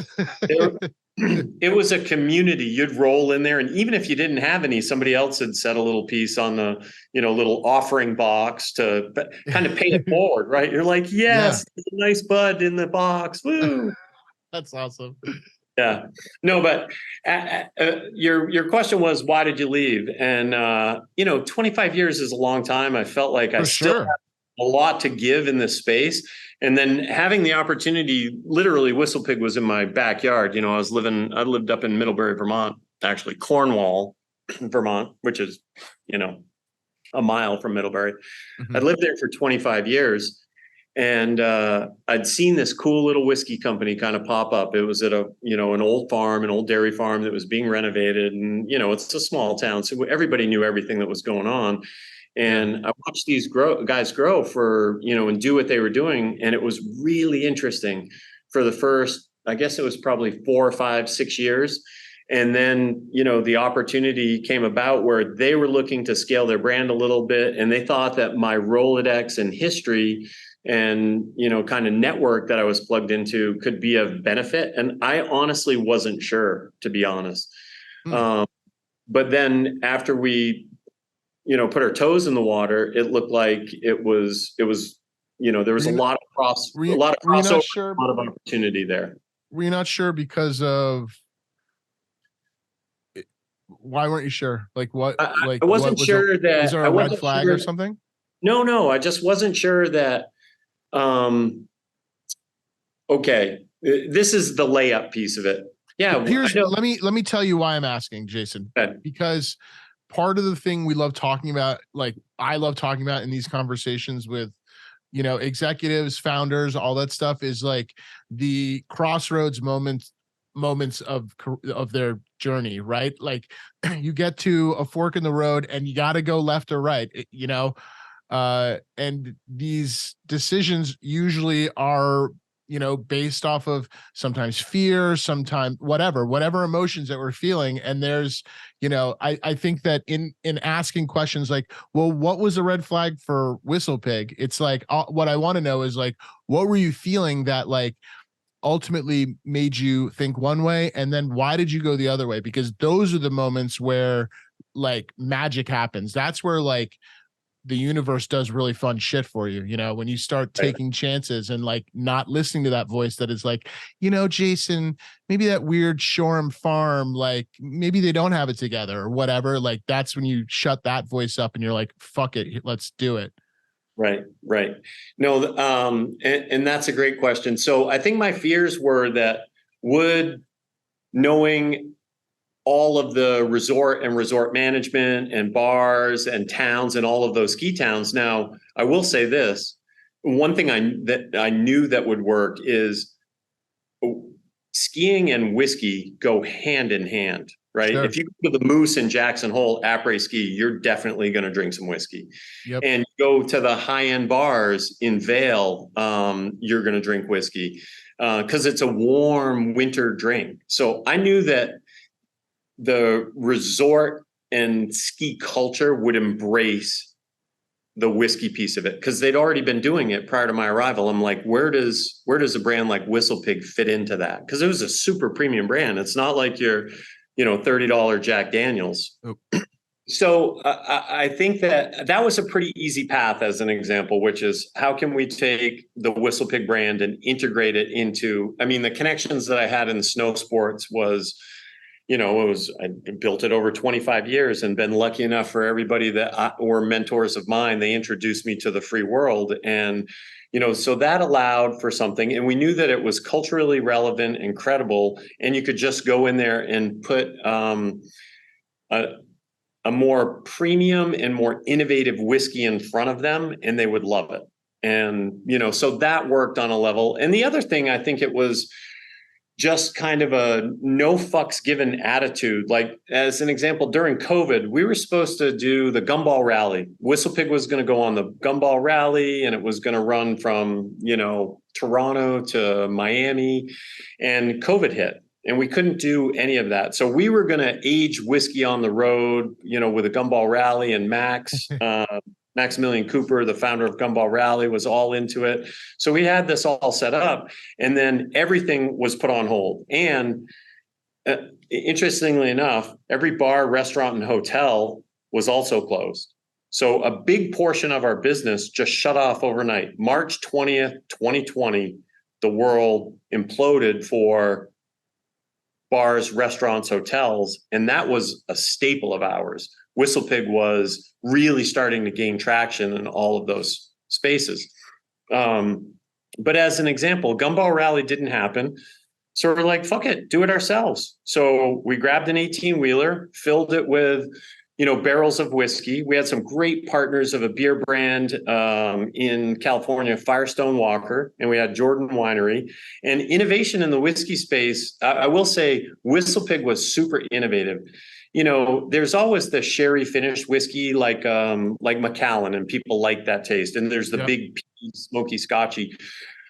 It was a community. You'd roll in there, and even if you didn't have any, somebody else had set a little piece on the, little offering box to kind of pay it forward, right? You're like, yes, there's a nice bud in the box. Woo! That's awesome. Yeah. No, but your question was, why did you leave? And 25 years is a long time. I felt like I still have a lot to give in this space. And then having the opportunity, literally WhistlePig was in my backyard. I lived up in Middlebury, Vermont, actually Cornwall, Vermont, which is, a mile from Middlebury. Mm-hmm. I lived there for 25 years. And I'd seen this cool little whiskey company kind of pop up. It was at an old farm, an old dairy farm that was being renovated. And, it's a small town. So everybody knew everything that was going on. And I watched these guys grow for, and do what they were doing. And it was really interesting for the first, I guess it was probably 4 or 5, 6 years. And then, the opportunity came about where they were looking to scale their brand a little bit. And they thought that my Rolodex and history and, kind of network that I was plugged into could be of benefit. And I honestly wasn't sure, to be honest. But then after we, put our toes in the water, it looked like it was, there was a lot of crossover, a lot of opportunity there. Were you not sure because of, why weren't you sure? Like what? I wasn't sure that. Was there a red flag or something? No, I just wasn't sure that. Okay, this is the layup piece of it. Yeah. Let me tell you why I'm asking, Jason. Okay. Because part of the thing we love talking about, like I love talking about in these conversations with, executives, founders, all that stuff, is like the crossroads moments of their journey, right? Like you get to a fork in the road and you got to go left or right, and these decisions usually are, based off of sometimes fear, sometimes whatever emotions that we're feeling. And there's, I think that in asking questions like, well, what was a red flag for WhistlePig? It's like, what I want to know is like, what were you feeling that like ultimately made you think one way? And then why did you go the other way? Because those are the moments where like magic happens. That's where like the universe does really fun shit for you, when you start taking chances and like not listening to that voice that is like, Jason, maybe that weird Shoreham farm, like maybe they don't have it together or whatever. Like that's when you shut that voice up and you're like, fuck it, let's do it. Right. No, and that's a great question. So I think my fears were that knowing all of the resort management and bars and towns and all of those ski towns. Now, I will say this, one thing that I knew that would work is skiing and whiskey go hand in hand, right? Sure. If you go to the Moose in Jackson Hole, après ski, you're definitely going to drink some whiskey. Yep. And you go to the high-end bars in Vail, you're going to drink whiskey. because it's a warm winter drink. So I knew that the resort and ski culture would embrace the whiskey piece of it because they'd already been doing it prior to my arrival. I'm like, where does a brand like Whistle Pig fit into that? Because it was a super premium brand. It's not like your, $30 Jack Daniels. Oh. So I think that was a pretty easy path as an example, which is how can we take the Whistle Pig brand and integrate it into, the connections that I had in snow sports was, I built it over 25 years and been lucky enough for everybody that were mentors of mine. They introduced me to the free world. And, so that allowed for something. And we knew that it was culturally relevant and credible. And you could just go in there and put a more premium and more innovative whiskey in front of them, and they would love it. And, so that worked on a level. And the other thing, I think it was just kind of a no fucks given attitude. Like, as an example, during COVID, we were supposed to do the Gumball Rally. Whistle Pig was going to go on the Gumball Rally, and it was going to run from, Toronto to Miami, and COVID hit. And we couldn't do any of that. So we were going to age whiskey on the road, with a Gumball Rally, and Maximilian Cooper, the founder of Gumball Rally, was all into it. So we had this all set up, and then everything was put on hold. And interestingly enough, every bar, restaurant, and hotel was also closed. So a big portion of our business just shut off overnight. March 20th, 2020, the world imploded for bars, restaurants, hotels, and that was a staple of ours. Whistle Pig was really starting to gain traction in all of those spaces. But as an example, Gumball Rally didn't happen. So we're like, fuck it, do it ourselves. So we grabbed an 18-wheeler, filled it with, barrels of whiskey. We had some great partners of a beer brand in California, Firestone Walker, and we had Jordan Winery. And innovation in the whiskey space, I will say Whistle Pig was super innovative. There's always the sherry finished whiskey like Macallan, and people like that taste. And there's the big smoky scotchy.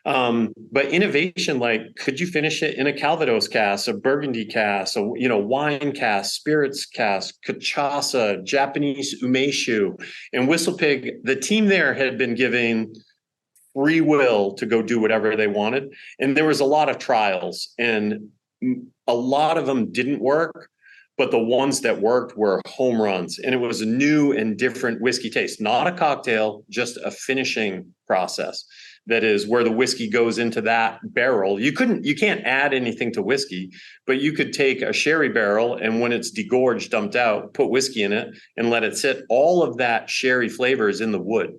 But innovation, like, could you finish it in a Calvados cask, a Burgundy cask, a wine cask, spirits cask, cachaça, Japanese umeshu, and Whistle Pig? The team there had been given free will to go do whatever they wanted, and there was a lot of trials, and a lot of them didn't work. But the ones that worked were home runs, and it was a new and different whiskey taste, not a cocktail, just a finishing process. That is where the whiskey goes into that barrel. You can't add anything to whiskey, but you could take a sherry barrel, and when it's degorged, dumped out, put whiskey in it and let it sit. All of that sherry flavor is in the wood.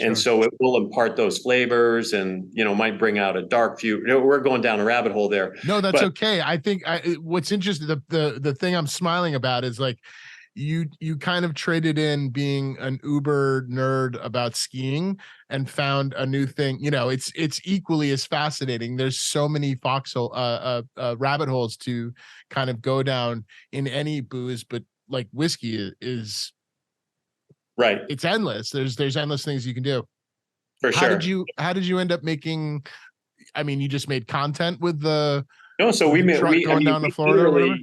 And so it will impart those flavors and, might bring out a dark few. We're going down a rabbit hole there. No, that's okay. I think what's interesting, the thing I'm smiling about is like, you kind of traded in being an uber nerd about skiing and found a new thing. It's equally as fascinating. There's so many foxhole rabbit holes to kind of go down in any booze, but like whiskey is right. It's endless. There's endless things you can do. For sure. How did you end up making? You just made content with the. No, so we going down to Florida or whatever?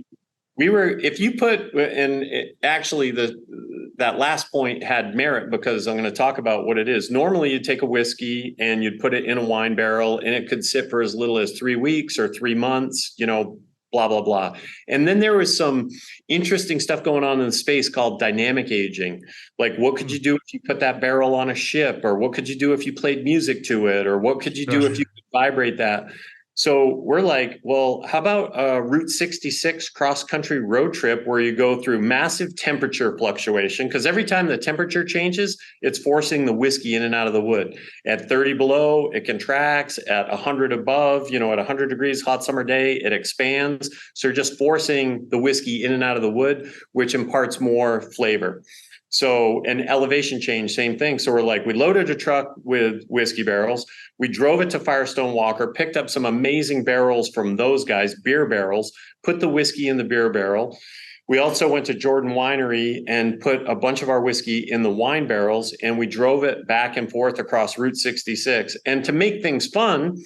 We were, if you put, and actually that last point had merit because I'm going to talk about what it is. Normally you'd take a whiskey and you'd put it in a wine barrel, and it could sit for as little as 3 weeks or 3 months, blah, blah, blah. And then there was some interesting stuff going on in the space called dynamic aging. Like, what could you do if you put that barrel on a ship? Or what could you do if you played music to it? Or what could you do if you could vibrate that? So we're like, well, how about a Route 66 cross-country road trip where you go through massive temperature fluctuation? Because every time the temperature changes, it's forcing the whiskey in and out of the wood. At 30 below, it contracts. At 100 above, at 100 degrees, hot summer day, it expands. So you're just forcing the whiskey in and out of the wood, which imparts more flavor. So an elevation change, same thing. So we're like, we loaded a truck with whiskey barrels. We drove it to Firestone Walker, picked up some amazing barrels from those guys, beer barrels, put the whiskey in the beer barrel. We also went to Jordan Winery and put a bunch of our whiskey in the wine barrels, and we drove it back and forth across Route 66. And to make things fun,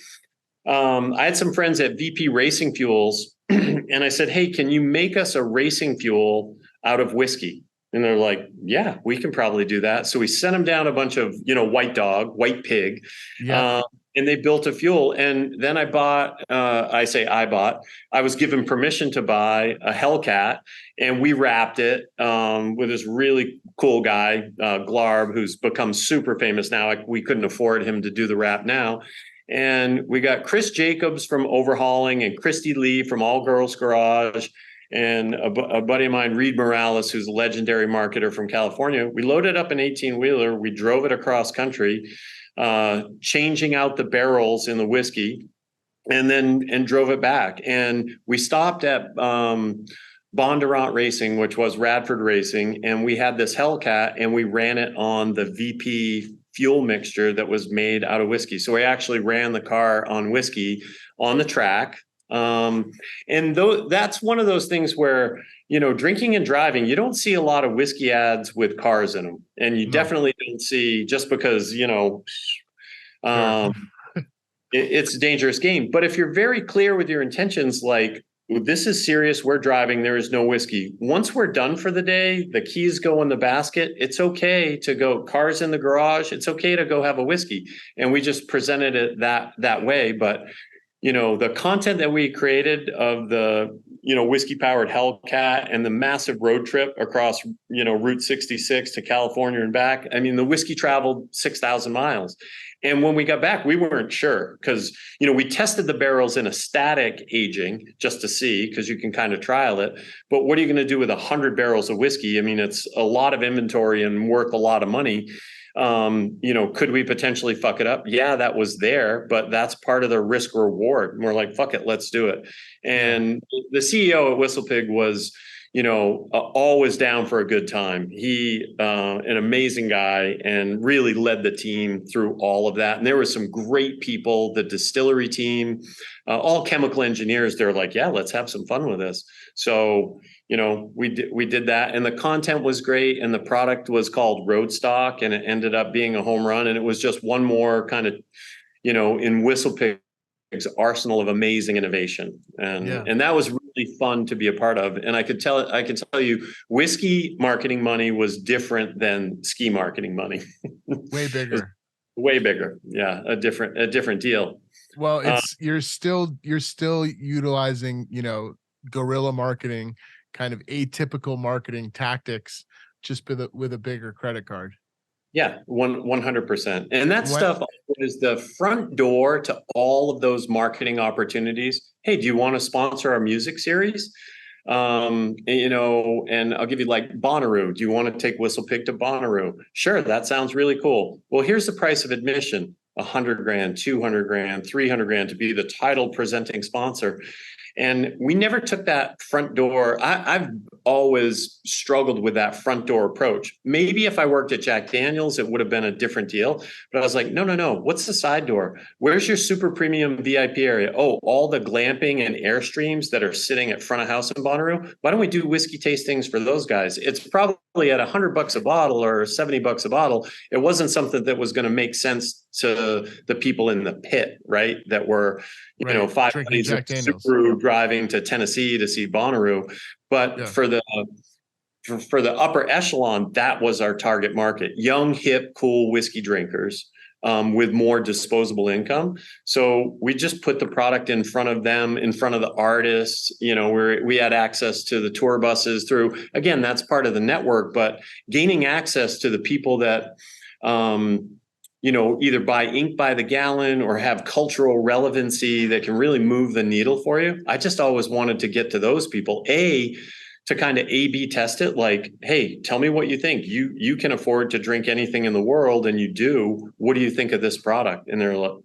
I had some friends at VP Racing Fuels, and I said, "Hey, can you make us a racing fuel out of whiskey?" And they're like, "Yeah, we can probably do that." So we sent them down a bunch of, white dog, white pig, Yeah. and they built a fuel. And then I bought, I was given permission to buy a Hellcat, and we wrapped it with this really cool guy, Glarb, who's become super famous now. We couldn't afford him to do the wrap now. And we got Chris Jacobs from Overhauling and Christy Lee from All Girls Garage and a buddy of mine, Reed Morales, who's a legendary marketer from California. We loaded up an 18-wheeler. We drove it across country, changing out the barrels in the whiskey, and drove it back. And we stopped at Bondurant Racing, which was Radford Racing, and we had this Hellcat, and we ran it on the VP fuel mixture that was made out of whiskey. So we actually ran the car on whiskey on the track. And that's one of those things where, drinking and driving, you don't see a lot of whiskey ads with cars in them. And you definitely don't see, just because, it's a dangerous game. But if you're very clear with your intentions, like, this is serious, we're driving, there is no whiskey. Once we're done for the day, the keys go in the basket. It's okay to go, cars in the garage. It's okay to go have a whiskey. And we just presented it that way. But the content that we created of the, whiskey powered Hellcat and the massive road trip across, Route 66 to California and back. I mean, the whiskey traveled 6,000 miles. And when we got back, we weren't sure because, we tested the barrels in a static aging just to see, because you can kind of trial it. But what are you going to do with 100 barrels of whiskey? I mean, it's a lot of inventory and worth a lot of money. Could we potentially fuck it up? Yeah, that was there, but that's part of the risk reward. And we're like, fuck it, let's do it. And the CEO at WhistlePig was, always down for a good time. He, an amazing guy, and really led the team through all of that. And there were some great people, the distillery team, all chemical engineers. They're like, yeah, let's have some fun with this. So, we did that, and the content was great, and the product was called Roadstock, and it ended up being a home run. And it was just one more kind of, in WhistlePig's arsenal of amazing innovation, and that was really fun to be a part of. And I could tell you, whiskey marketing money was different than ski marketing money. Way bigger. Way bigger. Yeah, a different deal. Well, you're still utilizing, guerrilla marketing, kind of atypical marketing tactics, just with a bigger credit card. Yeah, 100%. And that stuff is the front door to all of those marketing opportunities. Hey, do you want to sponsor our music series? And I'll give you like Bonnaroo. Do you want to take WhistlePig to Bonnaroo? Sure, that sounds really cool. Well, here's the price of admission: $100,000, $200,000, $300,000 to be the title presenting sponsor. And we never took that front door. I've always struggled with that front door approach. Maybe if I worked at Jack Daniels, it would have been a different deal. But I was like, no. What's the side door? Where's your super premium VIP area? Oh, all the glamping and Airstreams that are sitting at front of house in Bonnaroo. Why don't we do whiskey tastings for those guys? It's probably at $100 a bottle or $70 a bottle. It wasn't something that was going to make sense to the people in the pit, right? That were, five buddies of Subaru driving to Tennessee to see Bonnaroo. But for the upper echelon, that was our target market: young, hip, cool whiskey drinkers with more disposable income. So we just put the product in front of them, in front of the artists. We had access to the tour buses through, again, that's part of the network, but gaining access to the people that either buy ink by the gallon or have cultural relevancy that can really move the needle for you. I just always wanted to get to those people, to kind of A/B test it. Like, hey, tell me what you think. You can afford to drink anything in the world, and you do. What do you think of this product? And they're like,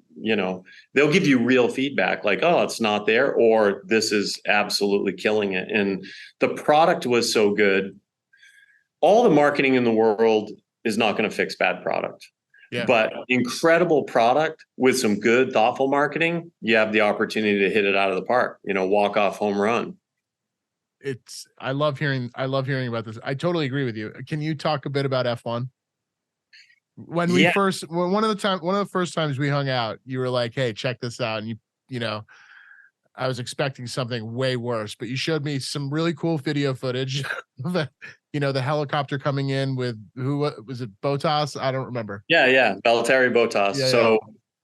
they'll give you real feedback, like, oh, it's not there, or this is absolutely killing it. And the product was so good. All the marketing in the world is not going to fix bad product. Yeah. But incredible product with some good, thoughtful marketing, you have the opportunity to hit it out of the park, walk off home run. I love hearing about this. I totally agree with you. Can you talk a bit about F1? One of the first times we hung out, you were like, hey, check this out. And you know, I was expecting something way worse, but you showed me some really cool video footage of the helicopter coming in with was it Botas? I don't remember. Yeah. Valtteri Bottas. Yeah, yeah. So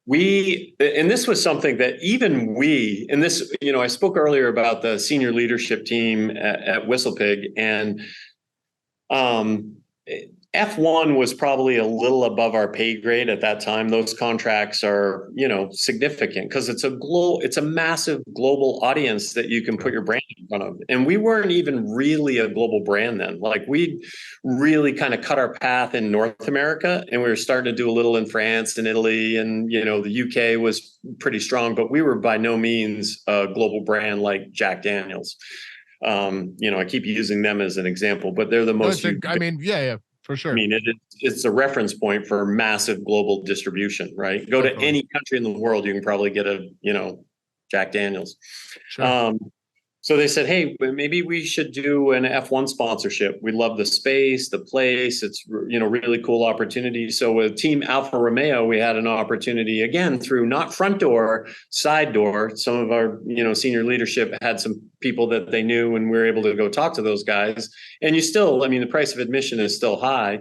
and this was something that even and this, I spoke earlier about the senior leadership team at WhistlePig, and um, F1 was probably a little above our pay grade at that time. Those contracts are, significant because it's a massive global audience that you can put your brand in front of. And we weren't even really a global brand then. Like, we really kind of cut our path in North America, and we were starting to do a little in France and Italy, and the UK was pretty strong, but we were by no means a global brand like Jack Daniels. I keep using them as an example, but they're the most. Yeah, for sure. It's a reference point for massive global distribution, right? Go to any country in the world, you can probably get a, Jack Daniels. Sure. So they said, hey, maybe we should do an F1 sponsorship. We love the space, the place. It's, really cool opportunity. So with Team Alfa Romeo, we had an opportunity, again, through not front door, side door. Some of our, senior leadership had some people that they knew, and we were able to go talk to those guys. And the price of admission is still high.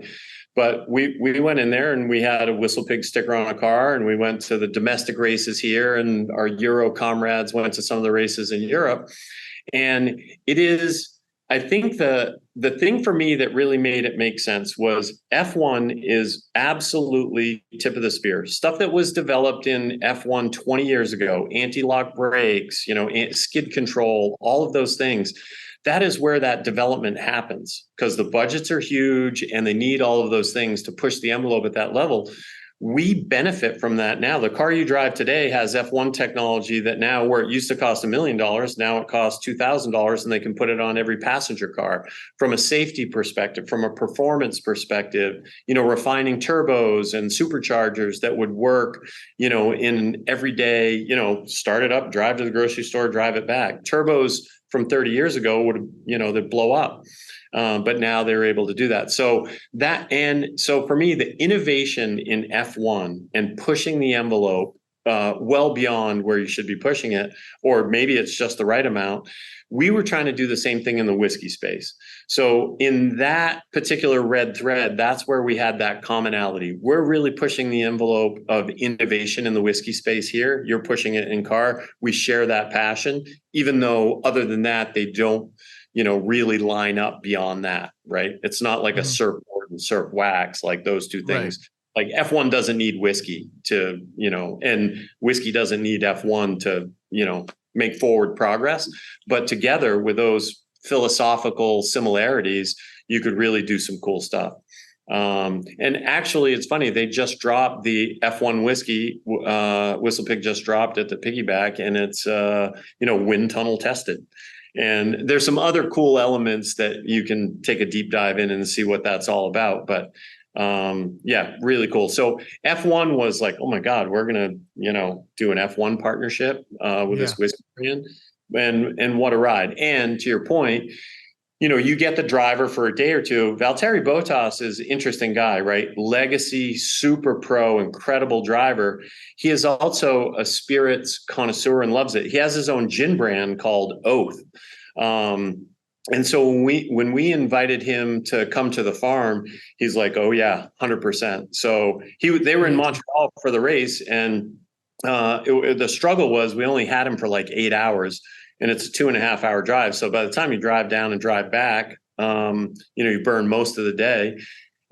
But we went in there, and we had a WhistlePig sticker on a car, and we went to the domestic races here, and our Euro comrades went to some of the races in Europe. And it is, I think the thing for me that really made it make sense was F1 is absolutely tip of the spear. Stuff that was developed in F1 20 years ago, anti-lock brakes, skid control, all of those things. That is where that development happens, because the budgets are huge and they need all of those things to push the envelope at that level. We benefit from that now. The car you drive today has F1 technology that now, where it used to cost $1 million, now it costs $2,000, and they can put it on every passenger car. From a safety perspective, from a performance perspective, refining turbos and superchargers that would work, in everyday, start it up, drive to the grocery store, drive it back. Turbos from 30 years ago would, they'd blow up. But now they're able to do that. So for me, the innovation in F1 and pushing the envelope well beyond where you should be pushing it, or maybe it's just the right amount. We were trying to do the same thing in the whiskey space. So in that particular red thread, that's where we had that commonality. We're really pushing the envelope of innovation in the whiskey space here. You're pushing it in car. We share that passion, even though other than that, they don't really line up beyond that, right? It's not like a surf board and surf wax, like those two things. Right. Like F1 doesn't need whiskey to, and whiskey doesn't need F1 to, make forward progress. But together with those philosophical similarities, you could really do some cool stuff. And actually, it's funny, they just dropped the F1 whiskey. WhistlePig just dropped at the Piggyback, and it's, wind tunnel tested. And there's some other cool elements that you can take a deep dive in and see what that's all about. But really cool. So F1 was like, oh my God, we're gonna, do an F1 partnership with this whiskey brand, and what a ride. And to your point, you get the driver for a day or two. Valtteri Bottas is an interesting guy, right? Legacy, super pro, incredible driver. He is also a spirits connoisseur and loves it. He has his own gin brand called Oath. And so when we invited him to come to the farm, he's like, oh yeah, 100%. So they were in Montreal for the race, and the struggle was we only had him for like 8 hours. And it's a 2.5 hour drive. So by the time you drive down and drive back, you burn most of the day.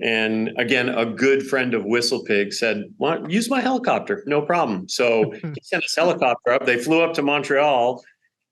And again, a good friend of WhistlePig said, well, use my helicopter, no problem. So he sent his helicopter up. They flew up to Montreal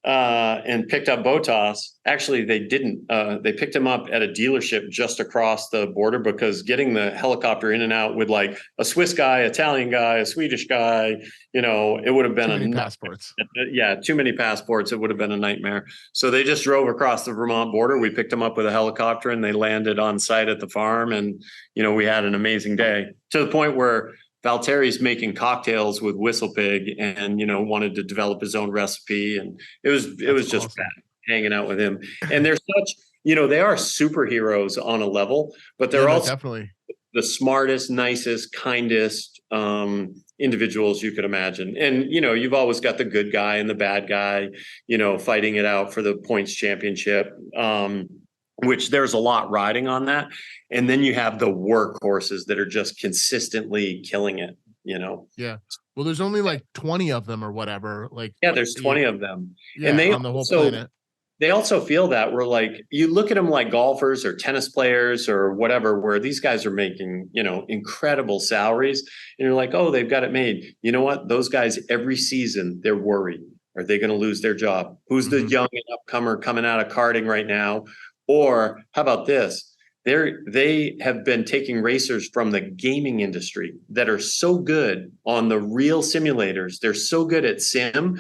and picked up Bottas. Actually, they didn't. They picked him up at a dealership just across the border, because getting the helicopter in and out with like a Swiss guy, Italian guy, a Swedish guy, it would have been too many passports. Yeah, too many passports. It would have been a nightmare. So they just drove across the Vermont border. We picked them up with a helicopter, and they landed on site at the farm. And, we had an amazing day, to the point where Valtteri's making cocktails with WhistlePig, and, wanted to develop his own recipe. And it was just awesome hanging out with him. And they're such, they are superheroes on a level, but they're also definitely the smartest, nicest, kindest, individuals you could imagine. And, you've always got the good guy and the bad guy, fighting it out for the points championship, which there's a lot riding on that. And then you have the workhorses that are just consistently killing it, Yeah. Well, there's only like 20 of them or whatever. Like, Yeah, there's 20 of them. Yeah, And on the whole planet. they also feel that we're like, you look at them like golfers or tennis players or whatever, where these guys are making, incredible salaries. And you're like, oh, they've got it made. You know what? Those guys, every season, they're worried. Are they going to lose their job? Who's the young and upcomer coming out of karting right now? Or how about this? They have been taking racers from the gaming industry that are so good on the real simulators. They're so good at sim.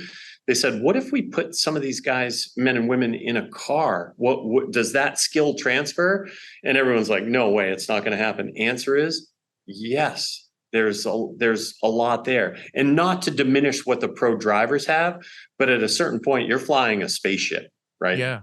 They said, what if we put some of these guys, men and women, in a car? What does that skill transfer? And everyone's like, no way, it's not going to happen. Answer is yes. There's a lot there. And not to diminish what the pro drivers have, but at a certain point, you're flying a spaceship, right? Yeah.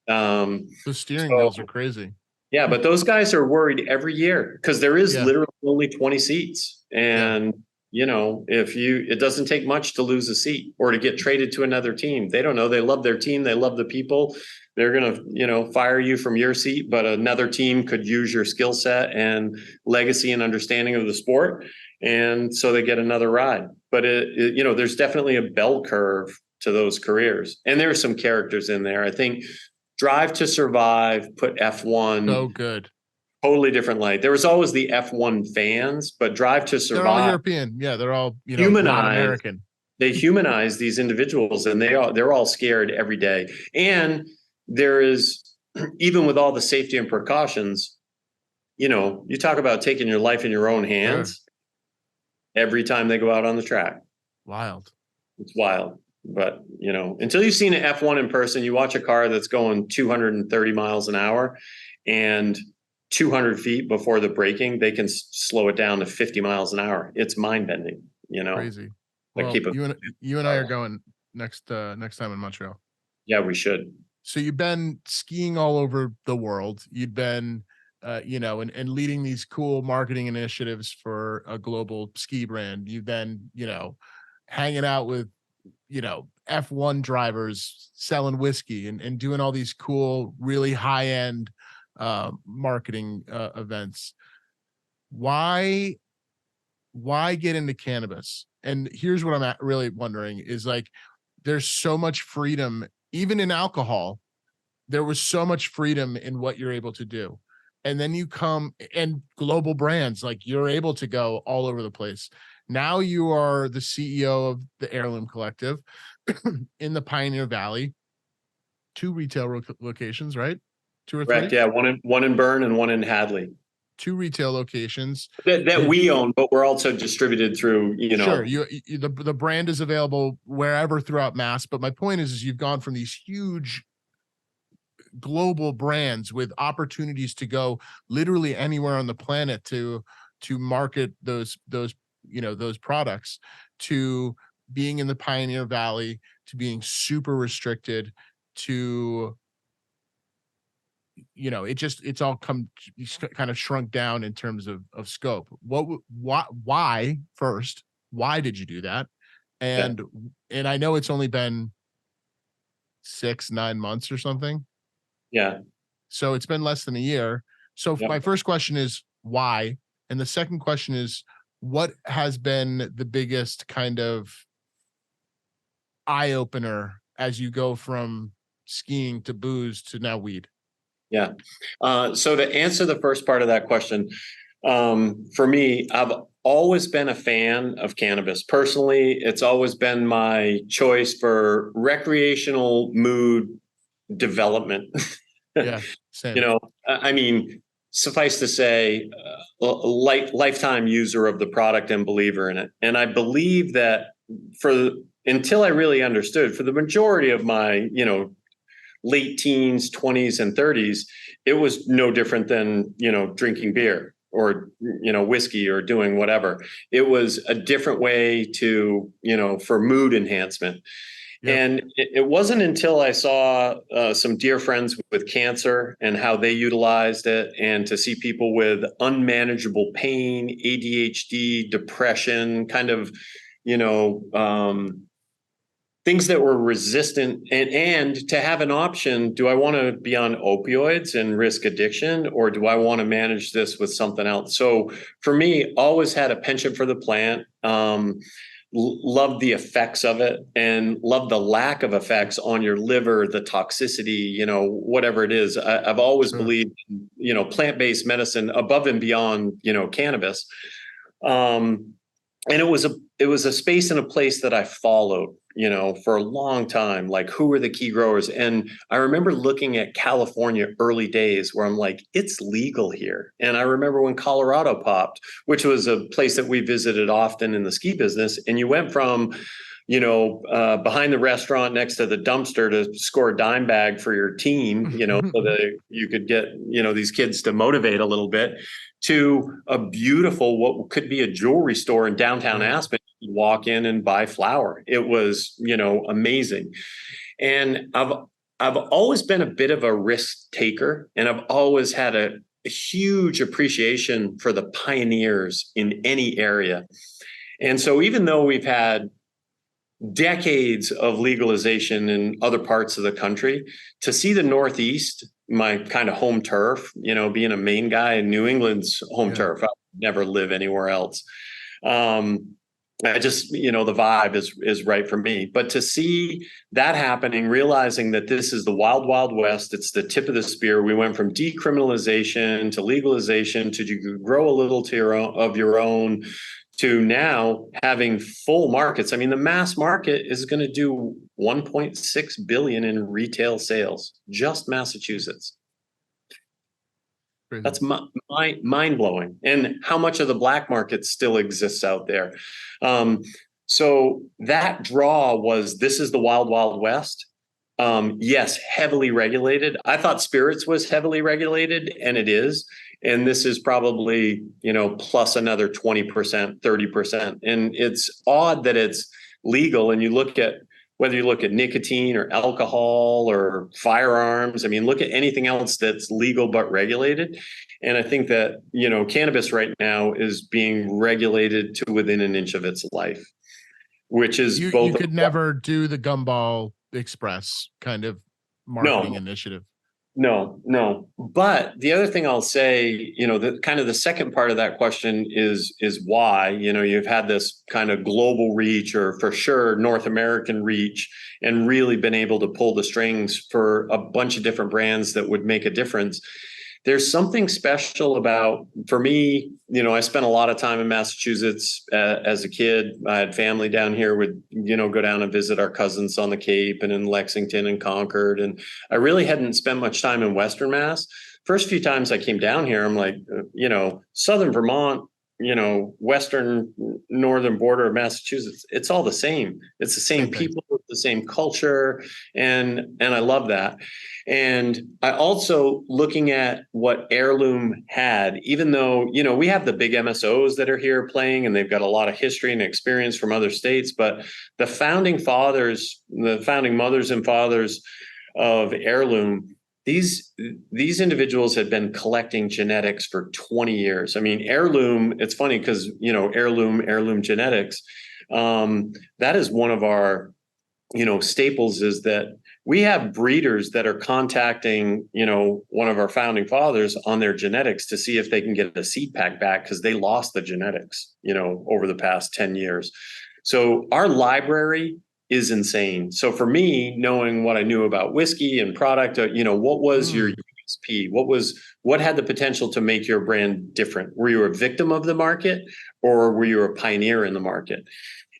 The steering wheels are crazy. Yeah, but those guys are worried every year because there is literally only 20 seats. And, it doesn't take much to lose a seat or to get traded to another team. They don't know. They love their team. They love the people. They're going to, fire you from your seat, but another team could use your skill set and legacy and understanding of the sport. And so they get another ride. But, there's definitely a bell curve to those careers. And there are some characters in there. I think Drive to Survive put F1 so good, totally different light. There was always the F1 fans, but Drive to Survive, they're all European. Yeah, they're all humanized, not American. They humanize these individuals, and they're all scared every day. And there is, even with all the safety and precautions, you talk about taking your life in your own hands every time they go out on the track. Wild. It's wild. But, until you've seen an F1 in person, you watch a car that's going 230 miles an hour and 200 feet before the braking, they can slow it down to 50 miles an hour. It's mind bending, Crazy. Well, you and I are going next time in Montreal. Yeah, we should. So you've been skiing all over the world. You've been, and leading these cool marketing initiatives for a global ski brand. You've been, hanging out with, F1 drivers selling whiskey and doing all these cool, really high end marketing events. Why get into cannabis? And here's what I'm really wondering is like, there's so much freedom, even in alcohol. There was so much freedom in what you're able to do. And then you come and global brands, like you're able to go all over the place. Now you are the CEO of the Heirloom Collective in the Pioneer Valley, 2 retail locations, right? 2 or 3? Correct. Yeah. One in Bern and one in Hadley. 2 retail locations that we own, but we're also distributed through, Sure. The brand is available wherever throughout Mass. But my point is you've gone from these huge global brands with opportunities to go literally anywhere on the planet to market those products, to being in the Pioneer Valley, to being super restricted, to it's all kind of shrunk down in terms of scope. Why first, why did you do that? And I know it's only been 6-9 months or something. Yeah. So it's been less than a year. So my first question is why? And the second question is, what has been the biggest kind of eye opener as you go from skiing to booze to now weed? Yeah. So to answer the first part of that question, for me, I've always been a fan of cannabis. Personally, it's always been my choice for recreational mood development. Yeah, same. I mean, suffice to say, lifetime user of the product and believer in it. And I believe that until I really understood, for the majority of my, late teens, 20s, and 30s, it was no different than, drinking beer or, whiskey or doing whatever. It was a different way to, for mood enhancement. Yep. And it wasn't until I saw some dear friends with cancer and how they utilized it, and to see people with unmanageable pain, ADHD, depression, kind of, you know, things that were resistant, and to have an option. Do I want to be on opioids and risk addiction, or do I want to manage this with something else? So for me, always had a penchant for the plant. Love the effects of it, and love the lack of effects on your liver, the toxicity, you know, whatever it is. I've always believed, you know, plant-based medicine above and beyond, you know, cannabis. And it was a space and a place that I followed, you know, for a long time. Like, who are the key growers? And I remember looking at California early days where I'm like, it's legal here. And I remember when Colorado popped, which was a place that we visited often in the ski business. And you went from, you know, behind the restaurant next to the dumpster to score a dime bag for your team, you know, so that you could get, you know, these kids to motivate a little bit, to a beautiful, what could be a jewelry store in downtown Aspen. You walk in and buy flour. It was, you know, amazing. And I've always been a bit of a risk taker, and I've always had a huge appreciation for the pioneers in any area. And so even though we've had decades of legalization in other parts of the country, to see the Northeast, my kind of home turf, you know, being a Maine guy, in New England's home turf, I would never live anywhere else. I just, you know, the vibe is right for me. But to see that happening, realizing that this is the wild, wild west, it's the tip of the spear. We went from decriminalization to legalization to you could grow a little to your own, to now having full markets. I mean, the mass market is going to do 1.6 billion in retail sales, just Massachusetts. Crazy. That's mind blowing. And how much of the black market still exists out there? So that draw was, this is the wild, wild west. Yes, heavily regulated. I thought spirits was heavily regulated, and it is. And this is probably, you know, plus another 20%, 30%. And it's odd that it's legal. And you look at, whether you look at nicotine or alcohol or firearms, I mean, look at anything else that's legal but regulated. And I think that, you know, cannabis right now is being regulated to within an inch of its life, which is you could never do the Gumball Express kind of marketing initiative. No. But the other thing I'll say, you know, the kind of the second part of that question is why. You know, you've had this kind of global reach, or for sure North American reach, and really been able to pull the strings for a bunch of different brands that would make a difference. There's something special about, for me, you know, I spent a lot of time in Massachusetts as a kid. I had family down here, would, you know, go down and visit our cousins on the Cape and in Lexington and Concord. And I really hadn't spent much time in Western Mass. First few times I came down here, I'm like, you know, Southern Vermont, you know, Western northern border of Massachusetts, it's all the same. It's the same people, the same culture. And I love that. And I also, looking at what Heirloom had, even though, you know, we have the big MSOs that are here playing, and they've got a lot of history and experience from other states, but the founding fathers, the founding mothers and fathers of Heirloom, these individuals had been collecting genetics for 20 years. I mean, Heirloom, it's funny because, you know, heirloom genetics, that is one of our, you know, staples, is that we have breeders that are contacting, you know, one of our founding fathers on their genetics to see if they can get a seed pack back, because they lost the genetics, you know, over the past 10 years. So our library is insane. So for me, knowing what I knew about whiskey and product, you know, what was your USP? What had the potential to make your brand different? Were you a victim of the market, or were you a pioneer in the market?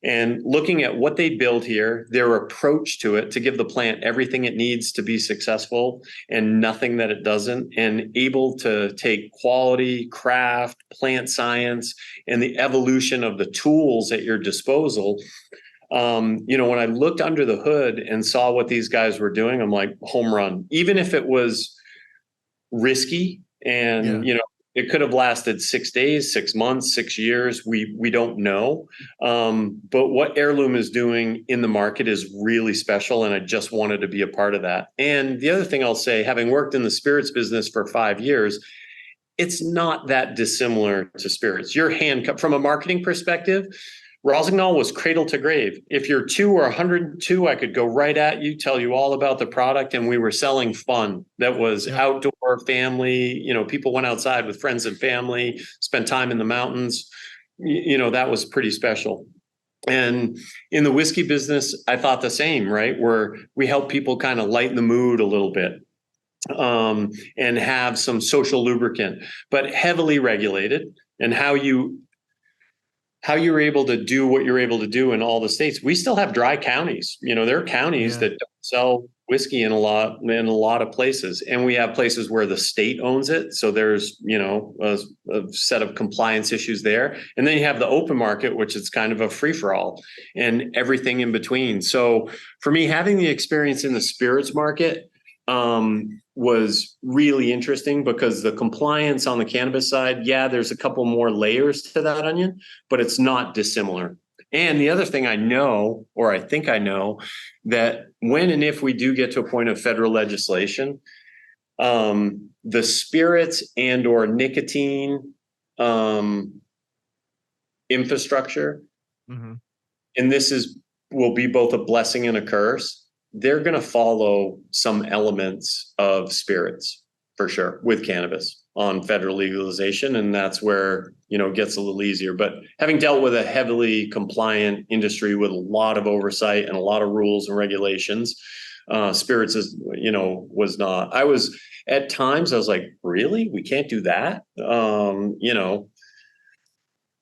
And looking at what they build here, their approach to it, to give the plant everything it needs to be successful and nothing that it doesn't, and able to take quality, craft, plant science, and the evolution of the tools at your disposal. You know, when I looked under the hood and saw what these guys were doing, I'm like, home run. Even if it was risky and, you know, It could have lasted 6 days, 6 months, 6 years. We don't know. But what Heirloom is doing in the market is really special, and I just wanted to be a part of that. And the other thing I'll say, having worked in the spirits business for 5 years, it's not that dissimilar to spirits. You're handcuffed from a marketing perspective. Rossignol was cradle to grave. If you're 2 or 102, I could go right at you, tell you all about the product. And we were selling fun that was outdoor, family. People went outside with friends and family, spent time in the mountains. That was pretty special. And in the whiskey business, I thought the same, right? Where we help people kind of lighten the mood a little bit, and have some social lubricant, but heavily regulated. And how you're able to do what you're able to do in all the states. We still have dry counties. There are counties that don't sell whiskey in a lot of places, and we have places where the state owns it. So there's a set of compliance issues there, and then you have the open market, which is kind of a free for all, and everything in between. So for me, having the experience in the spirits market was really interesting, because the compliance on the cannabis side, there's a couple more layers to that onion, but it's not dissimilar. And the other thing I know, or I think I know, that when and if we do get to a point of federal legislation, the spirits and or nicotine infrastructure, and this will be both a blessing and a curse. They're going to follow some elements of spirits for sure with cannabis on federal legalization. And that's where, it gets a little easier. But having dealt with a heavily compliant industry with a lot of oversight and a lot of rules and regulations, spirits was not. At times I was like, really? We can't do that? But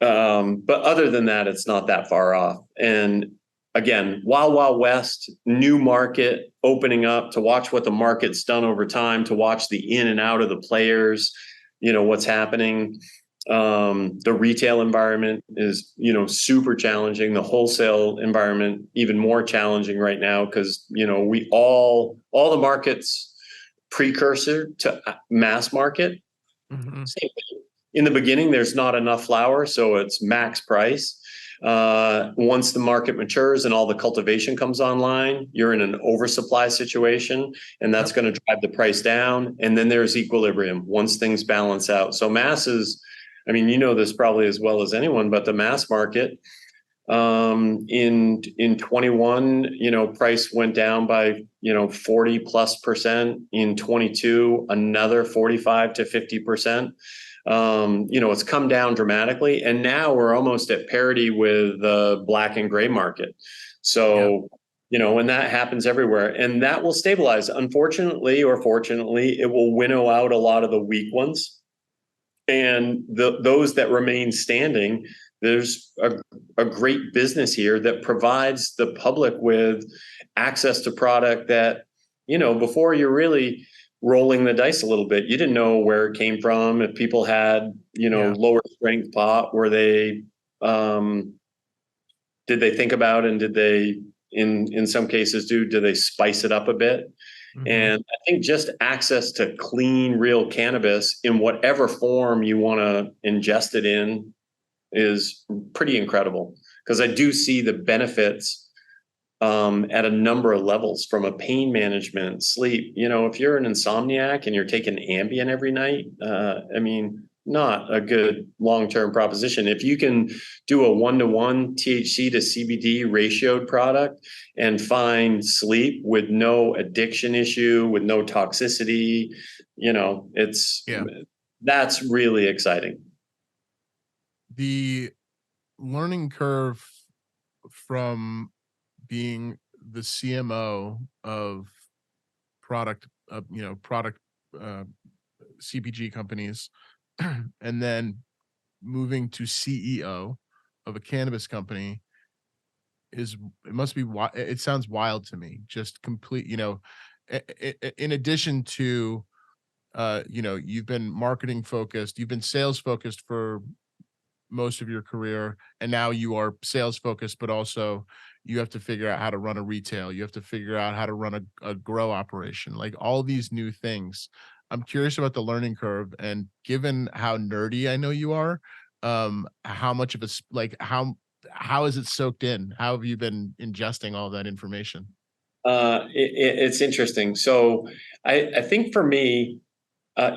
other than that, it's not that far off. And again, Wild West, new market opening up, to watch what the market's done over time, to watch the in and out of the players, what's happening. The retail environment is, super challenging. The wholesale environment, even more challenging right now, because, all the markets precursor to mass market. Same thing. In the beginning, there's not enough flower, so it's max price. Once the market matures and all the cultivation comes online, you're in an oversupply situation, and that's going to drive the price down. And then there's equilibrium once things balance out. So masses, this probably as well as anyone, but the mass market, in 21, price went down by, 40+%. In 22, another 45 to 50%. It's come down dramatically, and now we're almost at parity with the black and gray market. So, when that happens everywhere, and that will stabilize, unfortunately or fortunately, it will winnow out a lot of the weak ones. And those that remain standing, there's a great business here that provides the public with access to product that, before you're really rolling the dice a little bit. You didn't know where it came from. If people had, lower strength pot, were they, did they think about, and did they, in some cases did they spice it up a bit? And I think just access to clean, real cannabis in whatever form you want to ingest it in is pretty incredible, because I do see the benefits at a number of levels, from a pain management, sleep. If you're an insomniac and you're taking Ambien every night, not a good long-term proposition. If you can do a 1-to-1 THC to CBD ratioed product and find sleep with no addiction issue, with no toxicity, that's really exciting. The learning curve from being the CMO of product CPG companies, and then moving to CEO of a cannabis company it sounds wild to me. Just complete, in addition to, you've been marketing focused, you've been sales focused for most of your career, and now you are sales focused, but also you have to figure out how to run a retail. You have to figure out how to run a grow operation, like all these new things. I'm curious about the learning curve, and given how nerdy I know you are, how much of a like how is it soaked in? How have you been ingesting all that information? It's interesting. So I think for me,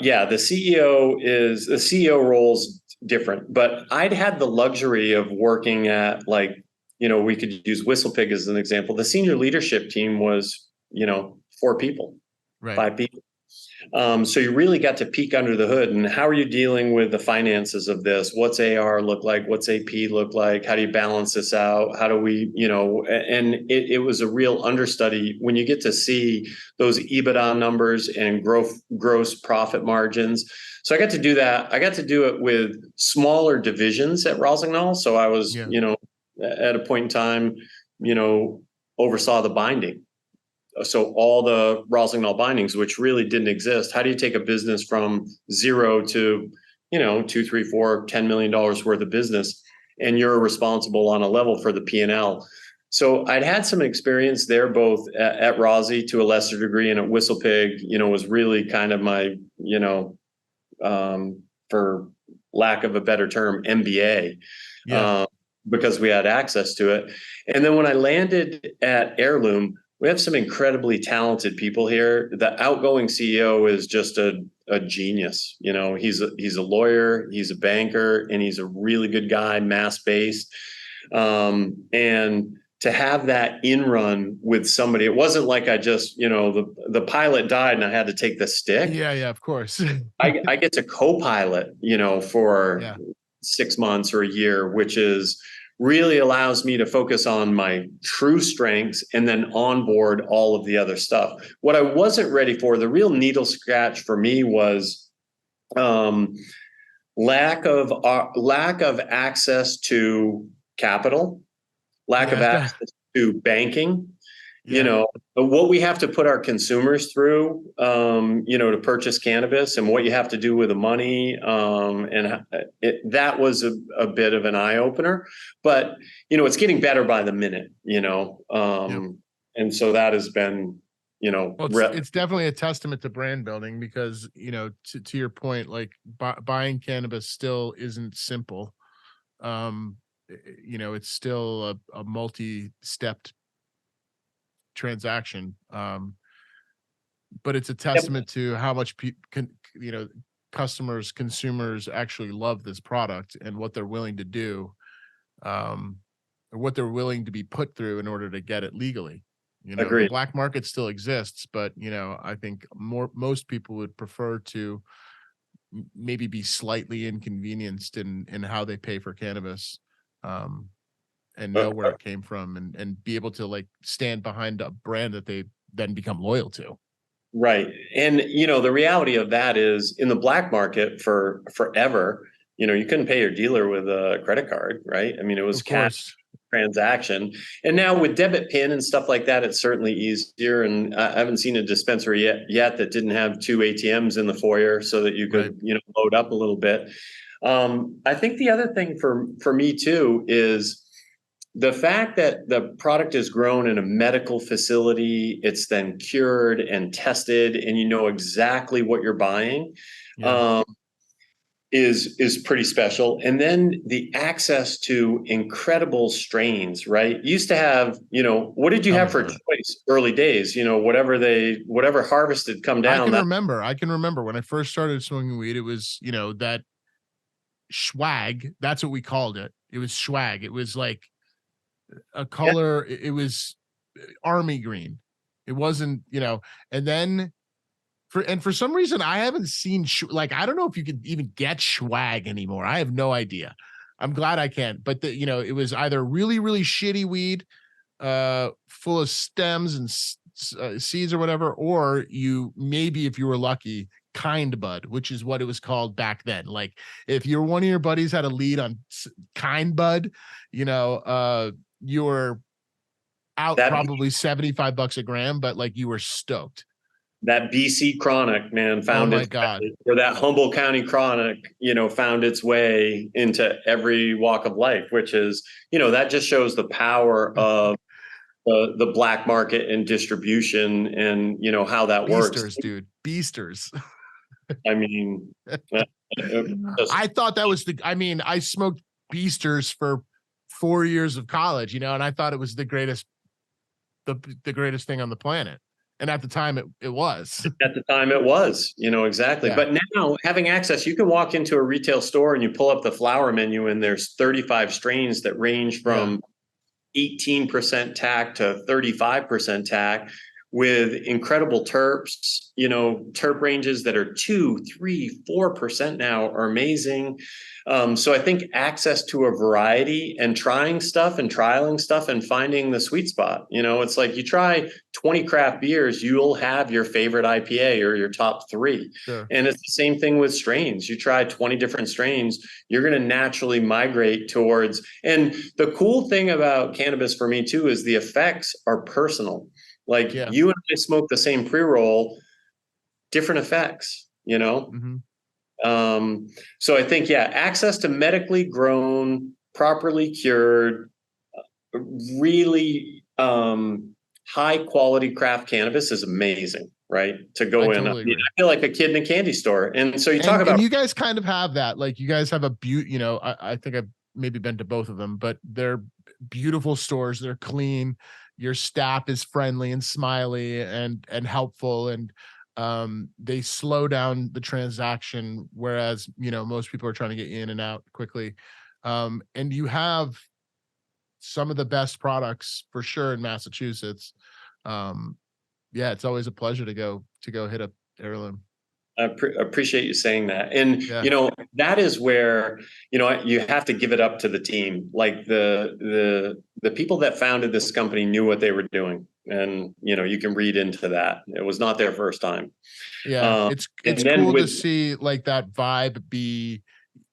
yeah, the CEO role's different, but I'd had the luxury of working at, like, we could use WhistlePig as an example. The senior leadership team was, 4 people, Right. 5 people. So you really got to peek under the hood, and how are you dealing with the finances of this? What's AR look like? What's AP look like? How do you balance this out? How do we, and it was a real understudy when you get to see those EBITDA numbers and gross profit margins. So I got to do that. I got to do it with smaller divisions at Rossignol. So I was, Yeah. at a point in time, oversaw the binding. So all the Rossignol bindings, which really didn't exist. How do you take a business from zero to, $2, $3, $4, $10 million worth of business, and you're responsible on a level for the P&L? So I'd had some experience there, both at Rossi to a lesser degree, and at WhistlePig, was really kind of my, for lack of a better term, MBA. Yeah. Because we had access to it. And then when I landed at Heirloom, we have some incredibly talented people here. The outgoing CEO is just a genius. He's a lawyer, he's a banker, and he's a really good guy, mass-based. And to have that in run with somebody, it wasn't like I just, the pilot died and I had to take the stick. Yeah, of course. I get to co-pilot, for Yeah. 6 months or a year, which is really allows me to focus on my true strengths and then onboard all of the other stuff. What I wasn't ready for, the real needle scratch for me, was lack of access to capital, lack of access to banking. What we have to put our consumers through, to purchase cannabis, and what you have to do with the money. And that was a bit of an eye opener, but, it's getting better by the minute, and so that has been, Well, it's definitely a testament to brand building, because, to your point, like buying cannabis still isn't simple. It's still a multi-stepped transaction, but it's a testament to how much customers, consumers actually love this product, and what they're willing to do, or what they're willing to be put through in order to get it legally. The Agreed. black market still exists, but I think most people would prefer to maybe be slightly inconvenienced in how they pay for cannabis, and know where it came from, and be able to, like, stand behind a brand that they then become loyal to. Right. And, the reality of that is, in the black market for forever, you couldn't pay your dealer with a credit card, right? I mean, it was Of course. transaction. And now with debit PIN and stuff like that, it's certainly easier. And I haven't seen a dispensary yet that didn't have 2 ATMs in the foyer so that you could, load up a little bit. I think the other thing for me too is the fact that the product is grown in a medical facility, it's then cured and tested, and you know exactly what you're buying. Is pretty special. And then the access to incredible strains, right? You used to have, what did you have for choice early days? Whatever harvest had come down. I can remember when I first started smoking weed, it was, that swag. That's what we called it. It was swag. It was like a color. Yeah. It was army green. It wasn't, and then for some reason, I haven't seen, I don't know if you can even get swag anymore. I have no idea. I'm glad I can't. But it was either really, really shitty weed, full of stems and seeds or whatever, or maybe, if you were lucky, kind bud, which is what it was called back then. Like, if one of your buddies had a lead on kind bud, you were out probably $75 a gram, but like, you were stoked. That BC chronic, man, found my God. Or that Humboldt County chronic, found its way into every walk of life, which is, that just shows the power of the black market and distribution, and how that works. Beasters, dude. Beasters. I mean, I thought that was I smoked Beasters for 4 years of college, and I thought it was the greatest thing on the planet. And at the time it was. At the time it was, exactly. Yeah. But now having access, you can walk into a retail store and you pull up the flower menu and there's 35 strains that range from 18% TAC to 35% TAC with incredible terps, terp ranges that are 2, 3, 4% now are amazing. So I think access to a variety and trying stuff and trialing stuff and finding the sweet spot, it's like you try 20 craft beers, you'll have your favorite IPA or your top 3. Sure. And it's the same thing with strains. You try 20 different strains, you're going to naturally migrate towards. And the cool thing about cannabis for me too is the effects are personal. Like you and I smoke the same pre-roll, different effects, Mm-hmm. So I think, access to medically grown, properly cured, really high quality craft cannabis is amazing, right? To go in, I feel like a kid in a candy store. And so and you guys kind of have that, like you guys have a I think I've maybe been to both of them, but they're beautiful stores. They're clean. Your staff is friendly and smiley and helpful, and they slow down the transaction, whereas most people are trying to get in and out quickly. And you have some of the best products for sure in Massachusetts. It's always a pleasure to go hit up Heirloom. I appreciate you saying that. And, that is where, you have to give it up to the team. Like the people that founded this company knew what they were doing. And, you can read into that. It was not their first time. Yeah. It's cool to see like that vibe be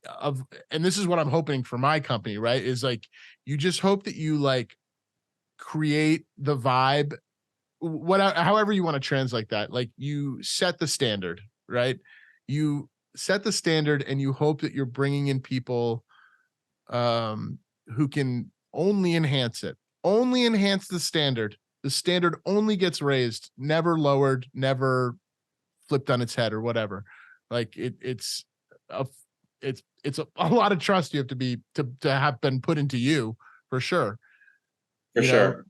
of, and this is what I'm hoping for my company, right? Is like, you just hope that you like create the vibe, however you want to translate that. Like you set the standard, right? You set the standard and you hope that you're bringing in people who can only enhance it, only enhance the standard. The standard only gets raised, never lowered, never flipped on its head or whatever. Like it's a lot of trust you have to have been put into you for sure. For sure.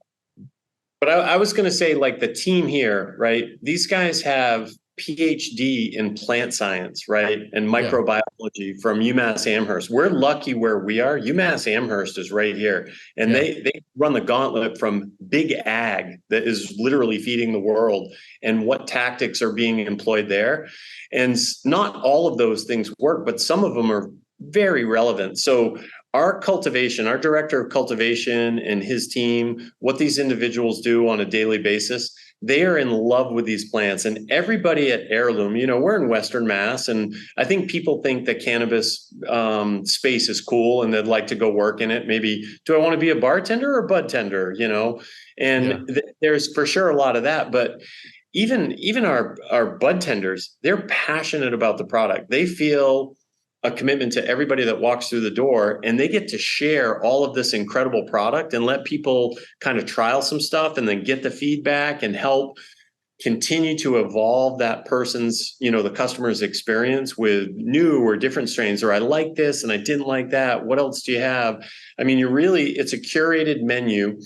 But I was going to say, like the team here, right? These guys have PhD in plant science, right? And microbiology from UMass Amherst. We're lucky where we are. UMass Amherst is right here. And they run the gauntlet from big ag that is literally feeding the world and what tactics are being employed there. And not all of those things work, but some of them are very relevant. So our director of cultivation and his team, what these individuals do on a daily basis, they are in love with these plants. And everybody at Heirloom, we're in Western Mass, and I think people think that cannabis space is cool and they'd like to go work in it. Maybe, do I want to be a bartender or bud tender, And there's for sure a lot of that. But even our bud tenders, they're passionate about the product. They feel a commitment to everybody that walks through the door, and they get to share all of this incredible product and let people kind of trial some stuff and then get the feedback and help continue to evolve that person's, the customer's experience with new or different strains, or I like this and I didn't like that. What else do you have? I mean, it's a curated menu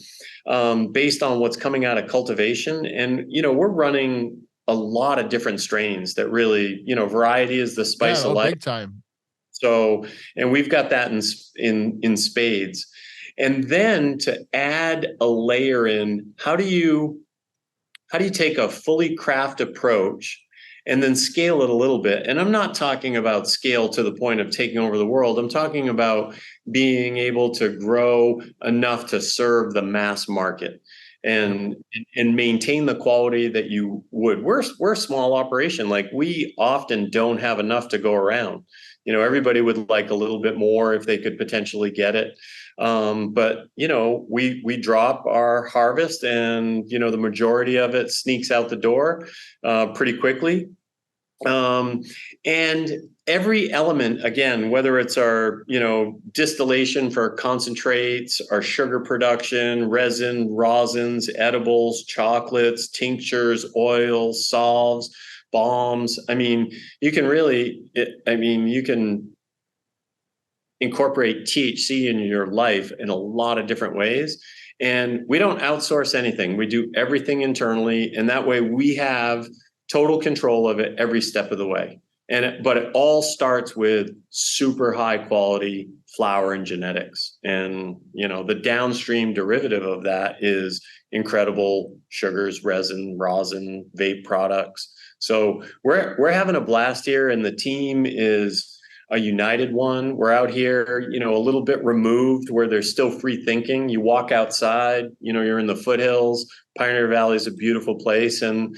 based on what's coming out of cultivation. And, we're running a lot of different strains that really, variety is the spice of life. Big time. So, and we've got that in spades. And then to add a layer in, how do you take a fully craft approach and then scale it a little bit? And I'm not talking about scale to the point of taking over the world. I'm talking about being able to grow enough to serve the mass market and maintain the quality that you would. We're a small operation. Like we often don't have enough to go around. Everybody would like a little bit more if they could potentially get it. But we drop our harvest and, the majority of it sneaks out the door pretty quickly. And every element, again, whether it's our, distillation for concentrates, our sugar production, resin, rosins, edibles, chocolates, tinctures, oils, solves, balms. I mean, you can really, you can incorporate THC in your life in a lot of different ways. And we don't outsource anything. We do everything internally. And that way we have total control of it every step of the way. But it all starts with super high quality flower and genetics. And, the downstream derivative of that is incredible sugars, resin, rosin, vape products. So we're having a blast here, and the team is a united one. We're out here, a little bit removed where there's still free thinking. You walk outside, you're in the foothills. Pioneer Valley is a beautiful place. And,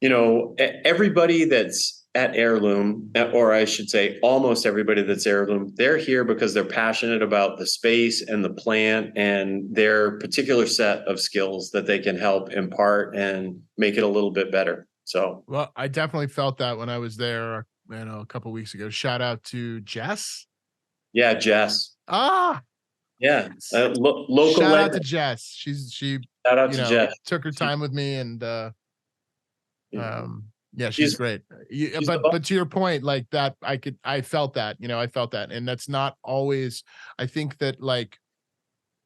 everybody that's at Heirloom, or I should say almost everybody that's Heirloom, they're here because they're passionate about the space and the plant and their particular set of skills that they can help impart and make it a little bit better. So, well, I definitely felt that when I was there, a couple of weeks ago. Shout out to Jess. Yeah, Jess. Yeah, local. Shout out to Jess. She Shout out to Jess. took her time with me, and yeah, she's great. But to your point, like that, I felt that, and that's not always. I think that like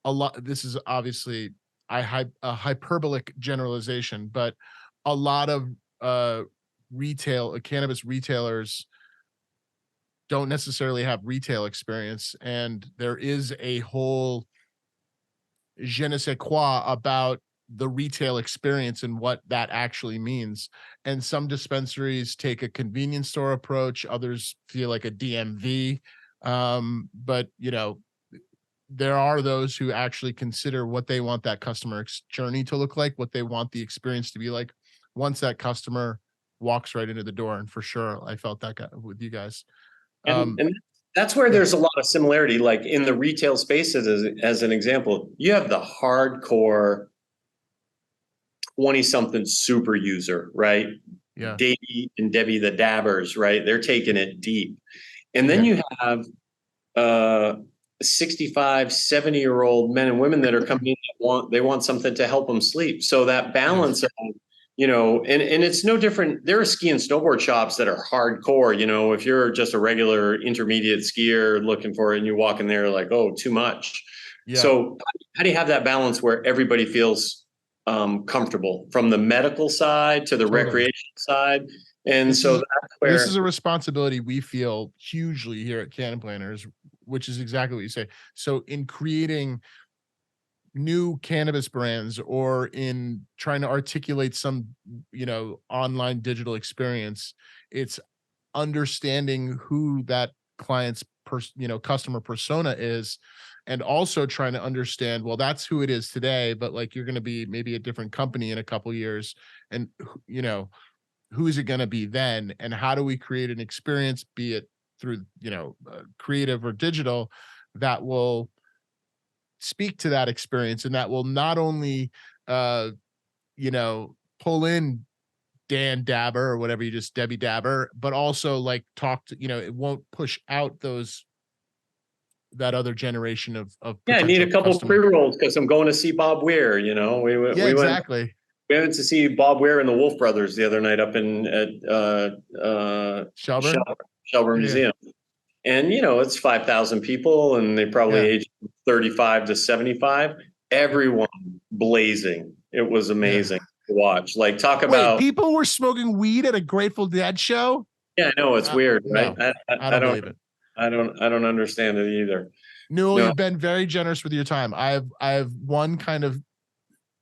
a lot. This is obviously a hyperbolic generalization, but a lot of cannabis retailers don't necessarily have retail experience, and there is a whole je ne sais quoi about the retail experience and what that actually means. And some dispensaries take a convenience store approach, others feel like a DMV. But there are those who actually consider what they want that customer journey to look like, what they want the experience to be like once that customer walks right into the door. And for sure, I felt that with you guys. And that's where there's a lot of similarity. Like in the retail spaces, as an example, you have the hardcore 20-something super user, right? Yeah. Davey and Debbie the dabbers, right? They're taking it deep. And then you have 65, 70-year-old men and women that are coming in that want something to help them sleep. So that balance of, and it's no different. There are ski and snowboard shops that are hardcore. If you're just a regular intermediate skier looking for it and you walk in there like, oh, too much. Yeah. So how do you have that balance where everybody feels comfortable, from the medical side to the recreation side? And that's where this is a responsibility we feel hugely here at CannaPlanners, which is exactly what you say. So in creating new cannabis brands, or in trying to articulate some, online digital experience, it's understanding who that client's customer persona is, and also trying to understand, well, that's who it is today, but like you're going to be maybe a different company in a couple years, and who is it going to be then, and how do we create an experience, be it through creative or digital, that will speak to that experience, and that will not only pull in Dan Dabber or whatever, you just Debbie Dabber, but also like talk to, it won't push out that other generation of I need a couple of pre-rolls because I'm going to see Bob Weir. Exactly. We went to see Bob Weir and the Wolf Brothers the other night up at Shelburne Museum. And, it's 5,000 people, and they probably age 35 to 75. Everyone blazing. It was amazing to watch. Like, talk about people were smoking weed at a Grateful Dead show. Yeah, I know, it's weird, right? No, I don't believe it. I don't understand it either. Newell, you've been very generous with your time. I have one kind of.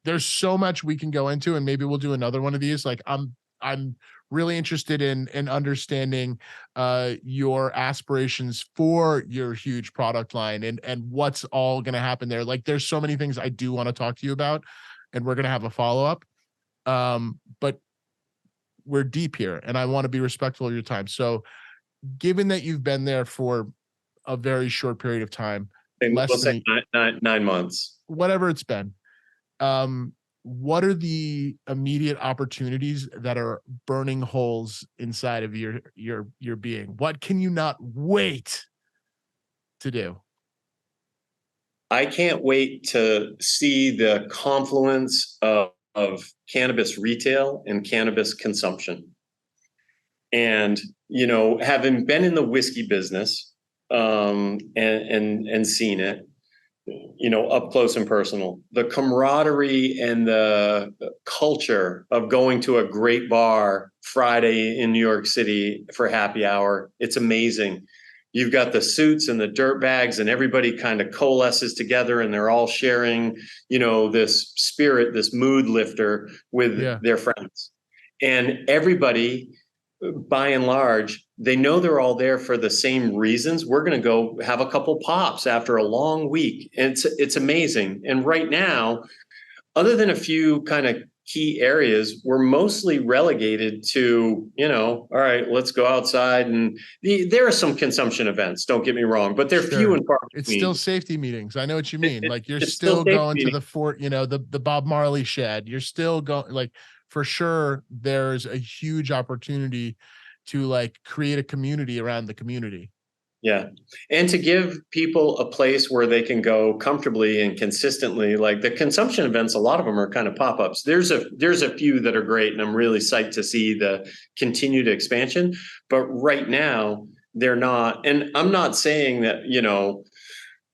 There's so much we can go into, and maybe we'll do another one of these. Like I'm really interested in understanding your aspirations for your huge product line, and what's all going to happen there. Like there's so many things I do want to talk to you about, and we're going to have a follow-up. But we're deep here, and I want to be respectful of your time. So given that you've been there for a very short period of time, we'll say 9 months, whatever it's been, what are the immediate opportunities that are burning holes inside of your being? What can you not wait to do? I can't wait to see the confluence of cannabis retail and cannabis consumption. And, having been in the whiskey business, and seen it, up close and personal, the camaraderie and the culture of going to a great bar Friday in New York City for happy hour, it's amazing. You've got the suits and the dirt bags, and everybody kind of coalesces together, and they're all sharing, this spirit, this mood lifter with their friends. And everybody, by and large, they know they're all there for the same reasons. We're going to go have a couple pops after a long week. And it's amazing. And right now, other than a few kind of key areas, we're mostly relegated to, all right, let's go outside. And there are some consumption events, don't get me wrong, but they're few and far between. It's still safety meetings. I know what you mean. Like you're it's still going to the fort, the Bob Marley shed. You're still going, like, for sure, there's a huge opportunity to like create a community around the community. Yeah. And to give people a place where they can go comfortably and consistently. Like the consumption events, a lot of them are kind of pop-ups. There's a few that are great, and I'm really psyched to see the continued expansion. But right now, they're not. And I'm not saying that,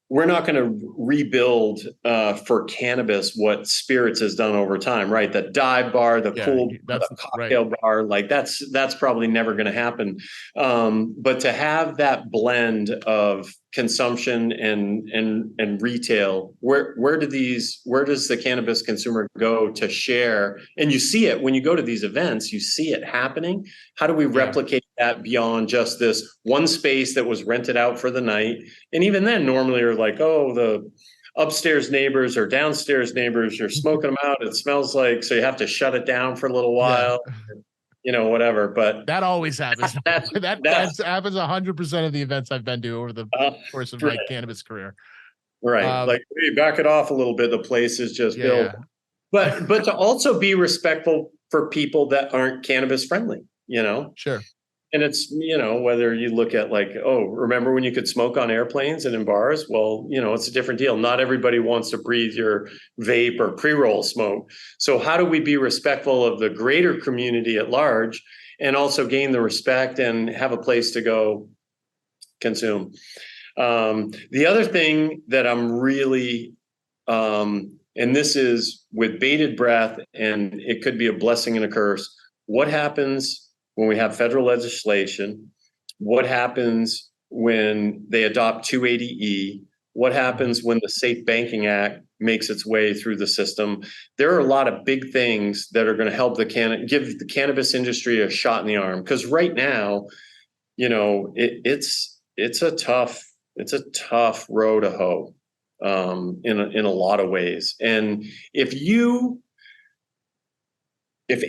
we're not going to rebuild for cannabis what spirits has done over time, right? The dive bar, the pool, the cocktail bar, like that's probably never going to happen. But to have that blend of consumption and retail, where does the cannabis consumer go to share? And you see it when you go to these events, you see it happening. How do we replicate that beyond just this one space that was rented out for the night? And even then, normally you're like, oh, the upstairs neighbors or downstairs neighbors, you're smoking them out. It smells like, so you have to shut it down for a little while. Whatever, but that always happens. That happens 100% of the events I've been to over the course of my cannabis career. Right. Like, hey, back it off a little bit. The place is just built. But to also be respectful for people that aren't cannabis friendly, Sure. And it's, whether you look at like, oh, remember when you could smoke on airplanes and in bars? Well, it's a different deal. Not everybody wants to breathe your vape or pre-roll smoke. So how do we be respectful of the greater community at large and also gain the respect and have a place to go consume? The other thing that I'm really, and this is with bated breath, and it could be a blessing and a curse. What happens when we have federal legislation? What happens when they adopt 280E? What happens when the Safe Banking Act makes its way through the system? There are a lot of big things that are going to help give the cannabis industry a shot in the arm. Because right now, it's a tough row to hoe in a lot of ways. And if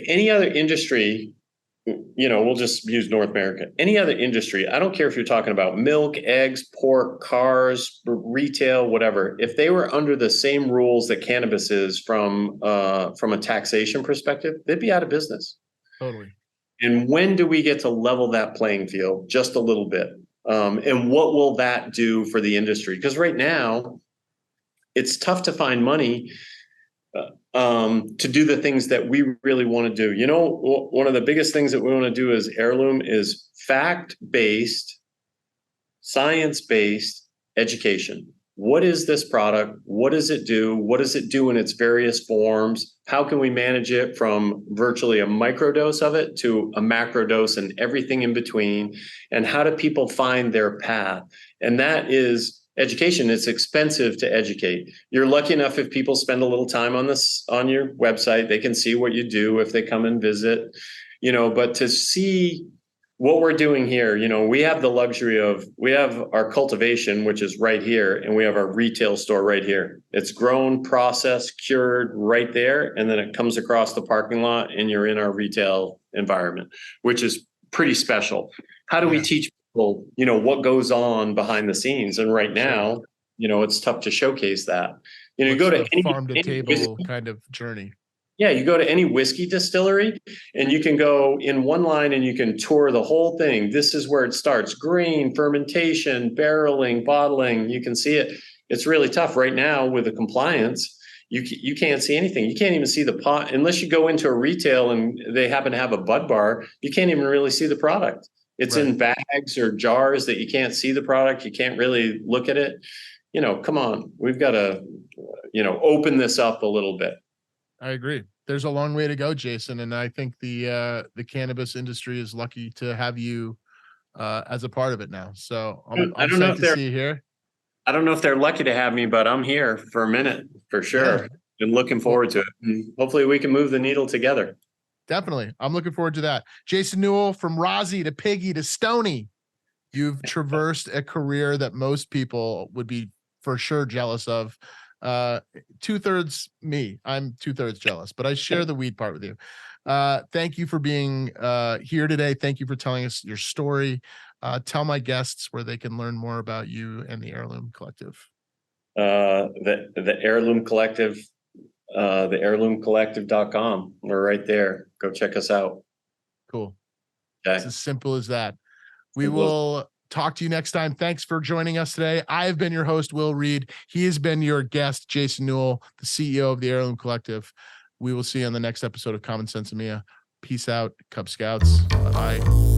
any other industry, we'll just use North America. Any other industry, I don't care if you're talking about milk, eggs, pork, cars, retail, whatever. If they were under the same rules that cannabis is from a taxation perspective, they'd be out of business. Totally. And when do we get to level that playing field just a little bit? And what will that do for the industry? Because right now, it's tough to find money to do the things that we really want to do. One of the biggest things that we want to do as Heirloom is fact-based, science-based education. What is this product? What does it do? What does it do in its various forms? How can we manage it from virtually a microdose of it to a macrodose and everything in between? And how do people find their path? And that is education. It's expensive to educate. You're lucky enough if people spend a little time on your website, they can see what you do if they come and visit, but to see what we're doing here, we have the luxury of, we have our cultivation, which is right here, and we have our retail store right here. It's grown, processed, cured right there. And then it comes across the parking lot and you're in our retail environment, which is pretty special. How do we teach people, what goes on behind the scenes? And right now, it's tough to showcase that. You go to any farm to table kind of journey. Yeah, you go to any whiskey distillery and you can go in one line and you can tour the whole thing. This is where it starts: grain, fermentation, barreling, bottling. You can see it. It's really tough right now with the compliance. you can't see anything. You can't even see the pot unless you go into a retail and they happen to have a bud bar. You can't even really see the product. It's in bags or jars that you can't see the product. You can't really look at it. Come on, we've got to, open this up a little bit. I agree. There's a long way to go, Jason. And I think the cannabis industry is lucky to have you as a part of it now. So I'm excited to see you here. I don't know if they're lucky to have me, but I'm here for a minute for sure. Yeah. And looking forward to it. And hopefully we can move the needle together. Definitely. I'm looking forward to that. Jason Newell, from Rossi to Piggy to Stony, you've traversed a career that most people would be for sure jealous of. 2/3 me. I'm 2/3 jealous, but I share the weed part with you. Thank you for being here today. Thank you for telling us your story. Tell my guests where they can learn more about you and the Heirloom Collective. The Heirloom Collective, the heirloomcollective.com. We're right there. Go check us out. Cool. Okay. It's as simple as that. We will talk to you next time. Thanks for joining us today. I have been your host, Will Reed. He has been your guest, Jason Newell, the CEO of the Heirloom Collective. We will see you on the next episode of SENSimilla. Peace out, Cub Scouts. Bye-bye.